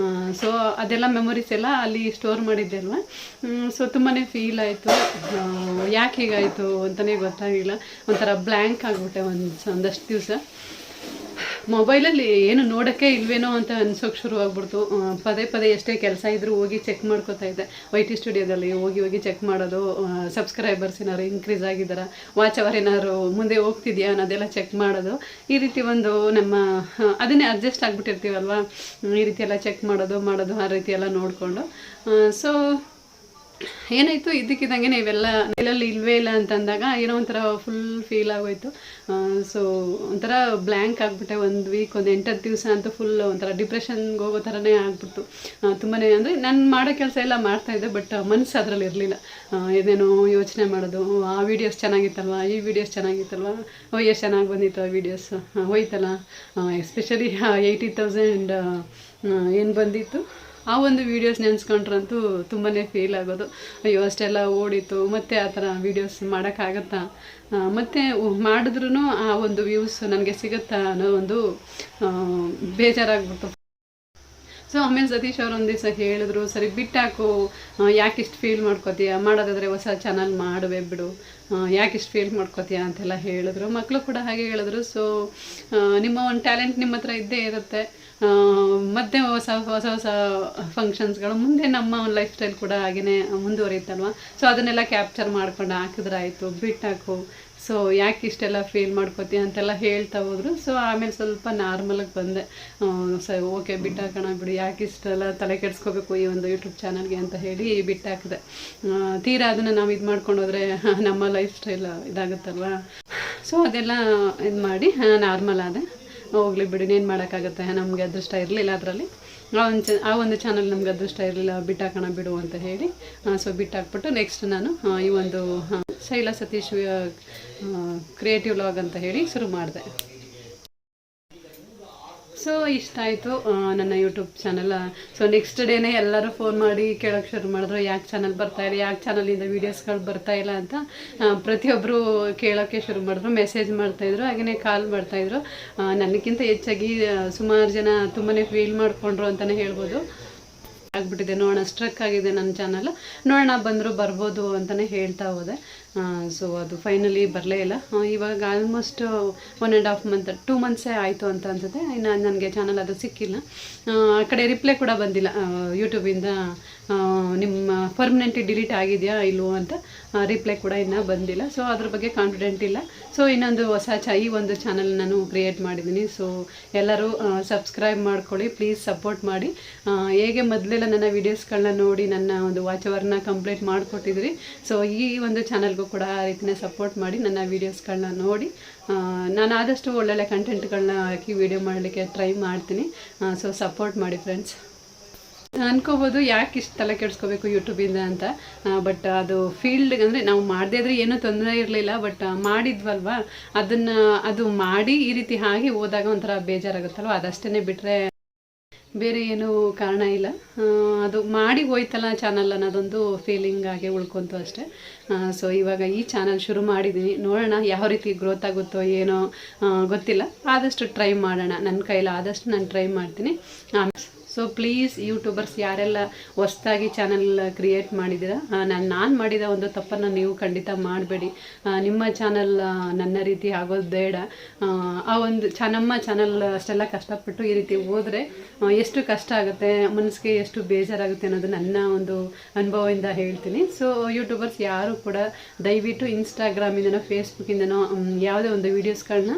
S1: ಸೊ ಅದೆಲ್ಲ ಮೆಮೊರೀಸ್ ಎಲ್ಲ ಅಲ್ಲಿ ಸ್ಟೋರ್ ಮಾಡಿದ್ದೆ ಅಲ್ವಾ. ಸೊ ತುಂಬಾ ಫೀಲ್ ಆಯಿತು, ಯಾಕೆ ಹೀಗಾಯಿತು ಅಂತಲೇ ಗೊತ್ತಾಗಿಲ್ಲ. ಒಂಥರ ಬ್ಲ್ಯಾಂಕ್ ಆಗಿಬಿಟ್ಟೆ ಒಂದಷ್ಟು ದಿವಸ. ಮೊಬೈಲಲ್ಲಿ ಏನು ನೋಡೋಕ್ಕೆ ಇಲ್ವೇನೋ ಅಂತ ಅನ್ಸೋಕೆ ಶುರುವಾಗ್ಬಿಡ್ತು. ಪದೇ ಎಷ್ಟೇ ಕೆಲಸ ಇದ್ದರೂ ಹೋಗಿ ಚೆಕ್ ಮಾಡ್ಕೋತಾ ಇದ್ದೆ. ವೈ ಟಿ ಸ್ಟುಡಿಯೋದಲ್ಲಿ ಹೋಗಿ ಚೆಕ್ ಮಾಡೋದು, ಸಬ್ಸ್ಕ್ರೈಬರ್ಸ್ ಏನಾದ್ರು ಇನ್ಕ್ರೀಸ್ ಆಗಿದ್ದಾರಾ, ವಾಚ್ ಅವರ್ ಏನಾದ್ರು ಮುಂದೆ ಹೋಗ್ತಿದೆಯಾ ಅನ್ನೋದೆಲ್ಲ ಚೆಕ್ ಮಾಡೋದು. ಈ ರೀತಿ ಒಂದು ನಮ್ಮ ಅದನ್ನೇ ಅಡ್ಜಸ್ಟ್ ಆಗಿಬಿಟ್ಟಿರ್ತೀವಲ್ವ, ಈ ರೀತಿ ಎಲ್ಲ ಚೆಕ್ ಮಾಡೋದು ಆ ರೀತಿ ಎಲ್ಲ ನೋಡಿಕೊಂಡು. ಸೊ ಏನಾಯಿತು ಇದ್ದಕ್ಕಿದ್ದಂಗೆ ಇವೆಲ್ಲ ನೆಲಲ್ಲಿ ಇಲ್ವೇ ಇಲ್ಲ ಅಂತಂದಾಗ ಏನೋ ಒಂಥರ ಫುಲ್ ಫೀಲ್ ಆಗೋಯ್ತು. ಸೊ ಒಂಥರ ಬ್ಲ್ಯಾಂಕ್ ಆಗಿಬಿಟ್ಟೆ. ಒಂದು ವೀಕ್ ಒಂದು 8-10 ದಿವಸ ಅಂತೂ ಫುಲ್ ಒಂಥರ ಡಿಪ್ರೆಷನ್ಗೆ ಹೋಗೋ ಥರನೇ ಆಗ್ಬಿಡ್ತು. ತುಂಬಾ ಅಂದರೆ ನಾನು ಮಾಡೋ ಕೆಲಸ ಎಲ್ಲ ಮಾಡ್ತಾಯಿದ್ದೆ, ಬಟ್ ಮನಸ್ಸು ಅದರಲ್ಲಿ ಇರಲಿಲ್ಲ. ಏನೇನೋ ಯೋಚನೆ ಮಾಡೋದು, ಆ ವೀಡಿಯೋಸ್ ಚೆನ್ನಾಗಿತ್ತಲ್ವ, ಈ ವಿಡಿಯೋಸ್ ಚೆನ್ನಾಗಿತ್ತಲ್ವ, ಎಷ್ಟು ಚೆನ್ನಾಗಿ ಬಂದಿತ್ತು ಆ ವೀಡಿಯೋಸ್, ಹೋಯ್ತಲ್ಲ. ಎಸ್ಪೆಷಲಿ 80,000 ಏನು ಬಂದಿತ್ತು ಆ ಒಂದು ವೀಡಿಯೋಸ್ ನೆನೆಸ್ಕೊಂಡ್ರಂತೂ ತುಂಬಾ ಫೀಲ್ ಆಗೋದು. ಅಯ್ಯೋ ಅಷ್ಟೆಲ್ಲ ಓಡಿತ್ತು, ಮತ್ತು ಆ ಥರ ವೀಡಿಯೋಸ್ ಮಾಡೋಕ್ಕಾಗತ್ತಾ, ಮತ್ತು ಮಾಡಿದ್ರೂ ಆ ಒಂದು ವ್ಯೂಸ್ ನನಗೆ ಸಿಗುತ್ತಾ ಅನ್ನೋ ಒಂದು ಬೇಜಾರಾಗ್ಬಿಡ್ತು. ಸೊ ಆಮೇಲೆ ಸತೀಶ್ ಅವರು ಒಂದು ದಿವಸ ಹೇಳಿದ್ರು, ಸರಿ ಬಿಟ್ಟಾಕು, ಯಾಕೆ ಇಷ್ಟು ಫೀಲ್ ಮಾಡ್ಕೋತೀಯ, ಮಾಡೋದಾದರೆ ಹೊಸ ಚಾನಲ್ ಮಾಡುವೆ ಬಿಡು, ಯಾಕೆ ಇಷ್ಟು ಫೀಲ್ ಮಾಡ್ಕೋತೀಯ ಅಂತೆಲ್ಲ ಹೇಳಿದ್ರು. ಮಕ್ಕಳು ಕೂಡ ಹಾಗೆ ಹೇಳಿದ್ರು. ಸೊ ನಿಮ್ಮ ಒಂದು ಟ್ಯಾಲೆಂಟ್ ನಿಮ್ಮ ಹತ್ರ ಇದ್ದೇ ಇರುತ್ತೆ, ಮತ್ತೆ ಹೊಸ ಹೊಸ ಹೊಸ ಫಂಕ್ಷನ್ಸ್ಗಳು ಮುಂದೆ ನಮ್ಮ ಒಂದು ಲೈಫ್ ಸ್ಟೈಲ್ ಕೂಡ ಹಾಗೆಯೇ ಮುಂದುವರಿಯುತ್ತಲ್ವ. ಸೊ ಅದನ್ನೆಲ್ಲ ಕ್ಯಾಪ್ಚರ್ ಮಾಡ್ಕೊಂಡು ಹಾಕಿದ್ರಾಯಿತು, ಬಿಟ್ಟಾಕು, ಸೊ ಯಾಕೆ ಇಷ್ಟೆಲ್ಲ ಫೀಲ್ ಮಾಡ್ಕೋತೀಯ ಅಂತೆಲ್ಲ ಹೇಳ್ತಾ ಹೋದರು. ಸೊ ಆಮೇಲೆ ಸ್ವಲ್ಪ ನಾರ್ಮಲಾಗಿ ಬಂದೆ. ಓಕೆ ಬಿಟ್ಟಾಕೋಣ ಬಿಡು, ಯಾಕೆ ಇಷ್ಟೆಲ್ಲ ತಲೆ ಕೆಡಿಸ್ಕೋಬೇಕು ಈ ಒಂದು ಯೂಟ್ಯೂಬ್ ಚಾನಲ್ಗೆ ಅಂತ ಹೇಳಿ ಬಿಟ್ಟಾಕಿದೆ. ತೀರಾ ಅದನ್ನು ನಾವು ಇದು ಮಾಡ್ಕೊಂಡು ಹೋದರೆ ನಮ್ಮ ಲೈಫ್ ಸ್ಟೈಲ್ ಇದಾಗುತ್ತಲ್ವ. ಸೊ ಅದೆಲ್ಲ ಇದು ಮಾಡಿ ನಾರ್ಮಲ್ ಆದೆ. ಹೋಗ್ಲಿ ಬಿಡಿ, ಏನು ಮಾಡೋಕ್ಕಾಗುತ್ತೆ, ನಮಗೆ ಅದೃಷ್ಟ ಇರಲಿಲ್ಲ ಅದರಲ್ಲಿ. ಆ ಒಂದು ಚಾನಲ್ ನಮ್ಗೆ ಅದೃಷ್ಟ ಇರಲಿಲ್ಲ, ಬಿಟ್ಟಾಕೋಣ ಬಿಡು ಅಂತ ಹೇಳಿ ಸೊ ಬಿಟ್ಟಾಕ್ಬಿಟ್ಟು ನೆಕ್ಸ್ಟ್ ನಾನು ಈ ಒಂದು ಶೈಲಾ ಸತೀಶ್ ಕ್ರಿಯೇಟಿವ್ ವ್ಲಾಗ್ ಅಂತ ಹೇಳಿ ಶುರು ಮಾಡಿದೆ. ಸೊ ಇಷ್ಟ ಆಯಿತು ನನ್ನ ಯೂಟ್ಯೂಬ್ ಚಾನಲ್. ಸೊ ನೆಕ್ಸ್ಟ್ ಡೇನೇ ಎಲ್ಲರೂ ಫೋನ್ ಮಾಡಿ ಕೇಳೋಕ್ಕೆ ಶುರು ಮಾಡಿದ್ರು, ಯಾಕೆ ಚಾನಲ್ ಬರ್ತಾಯಿಲ್ಲ, ಯಾಕೆ ಚಾನಲಿಂದ ವೀಡಿಯೋಸ್ಗಳು ಬರ್ತಾಯಿಲ್ಲ ಅಂತ ಪ್ರತಿಯೊಬ್ಬರು ಕೇಳೋಕ್ಕೆ ಶುರು ಮಾಡಿದ್ರು, ಮೆಸೇಜ್ ಮಾಡ್ತಾಯಿದ್ರು, ಹಾಗೆಯೇ ಕಾಲ್ ಮಾಡ್ತಾಯಿದ್ರು. ನನಗಿಂತ ಹೆಚ್ಚಾಗಿ ಸುಮಾರು ಜನ ತುಂಬಾ ಫೀಲ್ ಮಾಡಿಕೊಂಡ್ರು ಅಂತಲೇ ಹೇಳ್ಬೋದು. ಆಗ್ಬಿಟ್ಟಿದೆ, ನೋಡೋಣ, ಸ್ಟ್ರಕ್ ಆಗಿದೆ ನನ್ನ ಚಾನಲ್, ನೋಡೋಣ ಬಂದರೂ ಬರ್ಬೋದು ಅಂತಲೇ ಹೇಳ್ತಾ ಹೋದೆ. ಸೊ ಅದು ಫೈನಲಿ ಬರಲೇ ಇಲ್ಲ. ಇವಾಗ ಆಲ್ಮೋಸ್ಟ್ 1.5 ಮಂತ್ 2 ಮಂತ್ಸೇ ಆಯಿತು ಅಂತ ಅನ್ಸುತ್ತೆ. ಇನ್ನು ನನಗೆ ಚಾನಲ್ ಅದು ಸಿಕ್ಕಿಲ್ಲ. ಆ ಕಡೆ ರಿಪ್ಲೈ ಕೂಡ ಬಂದಿಲ್ಲ ಯೂಟ್ಯೂಬಿಂದ, ನಿಮ್ಮ ಪರ್ಮನೆಂಟ್ಲಿ ಡಿಲೀಟ್ ಆಗಿದೆಯಾ ಇಲ್ವೋ ಅಂತ ರಿಪ್ಲೈ ಕೂಡ ಇನ್ನೂ ಬಂದಿಲ್ಲ. ಸೊ ಅದ್ರ ಬಗ್ಗೆ ಕಾನ್ಫಿಡೆಂಟ್ ಇಲ್ಲ. ಸೊ ಇನ್ನೊಂದು ಹೊಸ ಈ ಒಂದು ಚಾನಲ್ ನಾನು ಕ್ರಿಯೇಟ್ ಮಾಡಿದ್ದೀನಿ. ಸೊ ಎಲ್ಲರೂ ಸಬ್ಸ್ಕ್ರೈಬ್ ಮಾಡ್ಕೊಳ್ಳಿ, ಪ್ಲೀಸ್ ಸಪೋರ್ಟ್ ಮಾಡಿ. ಹೇಗೆ ಮೊದಲೆಲ್ಲ ನನ್ನ ವೀಡಿಯೋಸ್ಗಳನ್ನ ನೋಡಿ ನನ್ನ ಒಂದು ವಾಚ್ ಅವರ್ನ ಕಂಪ್ಲೀಟ್ ಮಾಡಿಕೊಟ್ಟಿದ್ರಿ, ಸೊ ಈ ಒಂದು ಚಾನಲ್ಗೂ ಕೂಡ ಆ ರೀತಿಯೇ ಸಪೋರ್ಟ್ ಮಾಡಿ ನನ್ನ ವೀಡಿಯೋಸ್ಗಳನ್ನ ನೋಡಿ. ನಾನು ಆದಷ್ಟು ಒಳ್ಳೊಳ್ಳೆ ಕಂಟೆಂಟ್ಗಳನ್ನ ಹಾಕಿ ವೀಡಿಯೋ ಮಾಡಲಿಕ್ಕೆ ಟ್ರೈ ಮಾಡ್ತೀನಿ. ಸೊ ಸಪೋರ್ಟ್ ಮಾಡಿ ಫ್ರೆಂಡ್ಸ್. ಅನ್ಕೋಬೋದು ಯಾಕೆ ಇಷ್ಟು ತಲೆ ಕೆಡಿಸ್ಕೋಬೇಕು ಯೂಟ್ಯೂಬಿಂದ ಅಂತ, ಬಟ್ ಅದು ಫೀಲ್ಡ್ ಅಂದರೆ ನಾವು ಮಾಡದೇ ಇದ್ರೆ ಏನೂ ತೊಂದರೆ ಇರಲಿಲ್ಲ, ಬಟ್ ಮಾಡಿದ್ವಲ್ವ ಅದು ಮಾಡಿ ಈ ರೀತಿ ಹಾಗೆ ಹೋದಾಗ ಒಂಥರ ಬೇಜಾರಾಗುತ್ತಲ್ವ, ಅದಷ್ಟೇ ಬಿಟ್ಟರೆ ಬೇರೆ ಏನೂ ಕಾರಣ ಇಲ್ಲ. ಅದು ಮಾಡಿ ಹೋಯ್ತಲ್ಲ ಚಾನಲ್ ಅನ್ನೋದೊಂದು ಫೀಲಿಂಗ್ ಆಗಿ ಉಳ್ಕೊಂತು ಅಷ್ಟೇ. ಸೊ ಇವಾಗ ಈ ಚಾನಲ್ ಶುರು ಮಾಡಿದ್ದೀನಿ, ನೋಡೋಣ ಯಾವ ರೀತಿ ಗ್ರೋತ್ ಆಗುತ್ತೋ ಏನೋ ಗೊತ್ತಿಲ್ಲ. ಆದಷ್ಟು ಟ್ರೈ ಮಾಡೋಣ, ನನ್ನ ಕೈಲಾದಷ್ಟು ನಾನು ಟ್ರೈ ಮಾಡ್ತೀನಿ. ಸೊ ಪ್ಲೀಸ್ ಯೂಟ್ಯೂಬರ್ಸ್ ಯಾರೆಲ್ಲ ಹೊಸದಾಗಿ ಚಾನಲ್ ಕ್ರಿಯೇಟ್ ಮಾಡಿದ್ದೀರಾ, ನಾನು ಮಾಡಿದ ಒಂದು ತಪ್ಪನ್ನು ನೀವು ಖಂಡಿತ ಮಾಡಬೇಡಿ. ನಿಮ್ಮ ಚಾನಲ್ ನನ್ನ ರೀತಿ ಆಗೋದು ಬೇಡ. ಆ ಒಂದು ನಮ್ಮ ಚಾನಲ್ ಅಷ್ಟೆಲ್ಲ ಕಷ್ಟಪಟ್ಟು ಈ ರೀತಿ ಹೋದರೆ ಎಷ್ಟು ಕಷ್ಟ ಆಗುತ್ತೆ, ಮನಸ್ಸಿಗೆ ಎಷ್ಟು ಬೇಜಾರಾಗುತ್ತೆ ಅನ್ನೋದು ನನ್ನ ಒಂದು ಅನುಭವದಿಂದ ಹೇಳ್ತೀನಿ. ಸೊ ಯೂಟ್ಯೂಬರ್ಸ್ ಯಾರು ಕೂಡ ದಯವಿಟ್ಟು ಇನ್ಸ್ಟಾಗ್ರಾಮಿಂದನೋ ಫೇಸ್ಬುಕ್ಕಿಂದನೋ ಯಾವುದೇ ಒಂದು ವೀಡಿಯೋಸ್ಗಳನ್ನ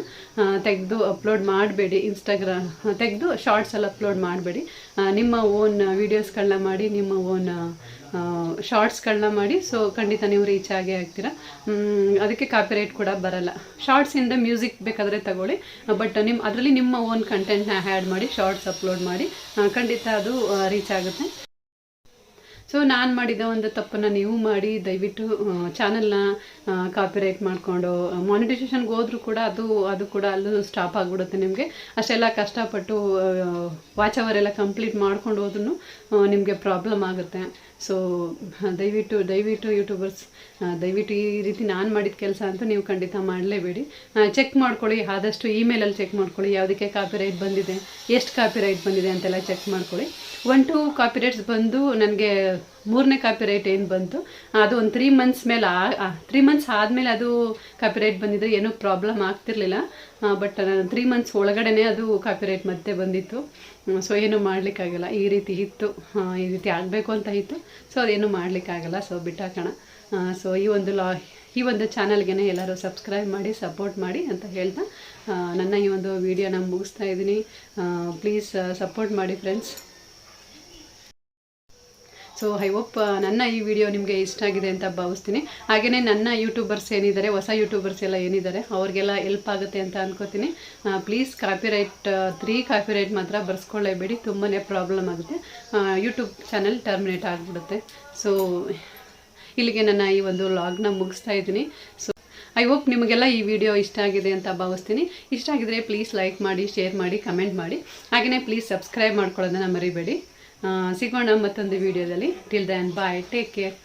S1: ತೆಗೆದು ಅಪ್ಲೋಡ್ ಮಾಡಬೇಡಿ. ತೆಗೆದು ಶಾರ್ಟ್ಸಲ್ಲಿ ಅಪ್ಲೋಡ್ ಮಾಡಬೇಡಿ. ನಿಮ್ಮ ಓನ್ ವೀಡಿಯೋಸ್ಗಳನ್ನ ಮಾಡಿ, ನಿಮ್ಮ ಓನ್ ಶಾರ್ಟ್ಸ್ಗಳನ್ನ ಮಾಡಿ. ಸೊ ಖಂಡಿತ ನೀವು ರೀಚ್ ಆಗೇ ಆಗ್ತೀರಾ. ಅದಕ್ಕೆ ಕಾಪಿರೈಟ್ ಕೂಡ ಬರಲ್ಲ. ಶಾರ್ಟ್ಸಿಂದ ಮ್ಯೂಸಿಕ್ ಬೇಕಾದರೆ ತಗೊಳ್ಳಿ, ಬಟ್ ಅದರಲ್ಲಿ ನಿಮ್ಮ ಓನ್ ಕಂಟೆಂಟ್ನ ಆ್ಯಡ್ ಮಾಡಿ ಶಾರ್ಟ್ಸ್ ಅಪ್ಲೋಡ್ ಮಾಡಿ, ಖಂಡಿತ ಅದು ರೀಚ್ ಆಗುತ್ತೆ. ಸೊ ನಾನು ಮಾಡಿದ ಒಂದು ತಪ್ಪನ್ನು ನೀವು ಮಾಡಿ ದಯವಿಟ್ಟು ಚಾನಲ್ನ ಕಾಪಿರೈಟ್ ಮಾಡಿಕೊಂಡು ಮಾನಿಟೈಸೇಷನ್ಗೆ ಹೋದರೂ ಕೂಡ ಅದು ಕೂಡ ಅಲ್ಲೂ ಸ್ಟಾಪ್ ಆಗಿಬಿಡುತ್ತೆ. ನಿಮಗೆ ಅಷ್ಟೆಲ್ಲ ಕಷ್ಟಪಟ್ಟು ವಾಚ್ ಅವರ್ ಎಲ್ಲ ಕಂಪ್ಲೀಟ್ ಮಾಡ್ಕೊಂಡು ಹೋದ್ರೂ ನಿಮಗೆ ಪ್ರಾಬ್ಲಮ್ ಆಗುತ್ತೆ. ಸೊ ದಯವಿಟ್ಟು ಯೂಟ್ಯೂಬರ್ಸ್ ದಯವಿಟ್ಟು ಈ ರೀತಿ ನಾನು ಮಾಡಿದ ಕೆಲಸ ಅಂತ ನೀವು ಖಂಡಿತ ಮಾಡಲೇಬೇಡಿ. ಚೆಕ್ ಮಾಡ್ಕೊಳ್ಳಿ, ಆದಷ್ಟು ಇಮೇಲಲ್ಲಿ ಚೆಕ್ ಮಾಡ್ಕೊಳ್ಳಿ ಯಾವುದಕ್ಕೆ ಕಾಪಿರೈಟ್ ಬಂದಿದೆ, ಎಷ್ಟು ಕಾಪಿರೈಟ್ ಬಂದಿದೆ ಅಂತೆಲ್ಲ ಚೆಕ್ ಮಾಡ್ಕೊಳ್ಳಿ. 1-2 ಕಾಪಿರೈಟ್ಸ್ ಬಂದು ನನಗೆ 3ನೇ ಕಾಪಿರೈಟ್ ಏನು ಬಂತು ಅದು ಒಂದು 3 ಮಂತ್ಸ್ ಮೇಲೆ 3 ಮಂತ್ಸ್ ಆದಮೇಲೆ ಅದು ಕಾಪಿರೈಟ್ ಬಂದಿದ್ರೆ ಏನೂ ಪ್ರಾಬ್ಲಮ್ ಆಗ್ತಿರ್ಲಿಲ್ಲ. ಬಟ್ 3 ಮಂತ್ಸ್ ಒಳಗಡೆ ಅದು ಕಾಪಿರೈಟ್ ಮತ್ತೆ ಬಂದಿತ್ತು. ಸೊ ಏನೂ ಮಾಡಲಿಕ್ಕಾಗಲ್ಲ, ಈ ರೀತಿ ಇತ್ತು, ಈ ರೀತಿ ಆಗಬೇಕು ಅಂತ ಇತ್ತು. ಸೊ ಅದೇನು ಮಾಡಲಿಕ್ಕಾಗಲ್ಲ. ಸೊ ಬಿಟ್ಟಾಕೋಣ. ಸೊ ಈ ಒಂದು ಚಾನಲ್ಗೆ ಎಲ್ಲರೂ ಸಬ್ಸ್ಕ್ರೈಬ್ ಮಾಡಿ ಸಪೋರ್ಟ್ ಮಾಡಿ ಅಂತ ಹೇಳ್ತಾ ನನ್ನ ಈ ಒಂದು ವಿಡಿಯೋನ ಮುಗಿಸ್ತಾ ಇದ್ದೀನಿ. ಪ್ಲೀಸ್ ಸಪೋರ್ಟ್ ಮಾಡಿ ಫ್ರೆಂಡ್ಸ್. ಸೊ ಐ ಹೋಪ್ ನನ್ನ ಈ ವಿಡಿಯೋ ನಿಮಗೆ ಇಷ್ಟ ಆಗಿದೆ ಅಂತ ಭಾವಿಸ್ತೀನಿ. ಹಾಗೆಯೇ ನನ್ನ ಯೂಟ್ಯೂಬರ್ಸ್ ಏನಿದ್ದಾರೆ, ಹೊಸ ಯೂಟ್ಯೂಬರ್ಸ್ ಎಲ್ಲ ಏನಿದ್ದಾರೆ ಅವ್ರಿಗೆಲ್ಲ ಹೆಲ್ಪ್ ಆಗುತ್ತೆ ಅಂತ ಅನ್ಕೋತೀನಿ. ಪ್ಲೀಸ್ ಕಾಪಿರೈಟ್ 3 ಕಾಪಿರೈಟ್ ಮಾತ್ರ ಬರ್ಸ್ಕೊಳ್ಳೇಬೇಡಿ, ತುಂಬಾ ಪ್ರಾಬ್ಲಮ್ ಆಗುತ್ತೆ, ಯೂಟ್ಯೂಬ್ ಚಾನಲ್ ಟರ್ಮಿನೇಟ್ ಆಗಿಬಿಡುತ್ತೆ. ಸೊ ಇಲ್ಲಿಗೆ ನನ್ನ ಈ ಒಂದು ವ್ಲಾಗ್ನ ಮುಗಿಸ್ತಾ ಇದ್ದೀನಿ. ಸೊ ಐ ಹೋಪ್ ನಿಮಗೆಲ್ಲ ಈ ವಿಡಿಯೋ ಇಷ್ಟ ಆಗಿದೆ ಅಂತ ಭಾವಿಸ್ತೀನಿ. ಇಷ್ಟ ಆಗಿದ್ರೆ ಪ್ಲೀಸ್ ಲೈಕ್ ಮಾಡಿ, ಶೇರ್ ಮಾಡಿ, ಕಮೆಂಟ್ ಮಾಡಿ. ಹಾಗೆಯೇ ಪ್ಲೀಸ್ ಸಬ್ಸ್ಕ್ರೈಬ್ ಮಾಡ್ಕೊಳ್ಳೋದನ್ನ ಮರಿಬೇಡಿ. ಸಿಗೋಣ ಮತ್ತೊಂದು ವಿಡಿಯೋದಲ್ಲಿ. Till then bye, take care.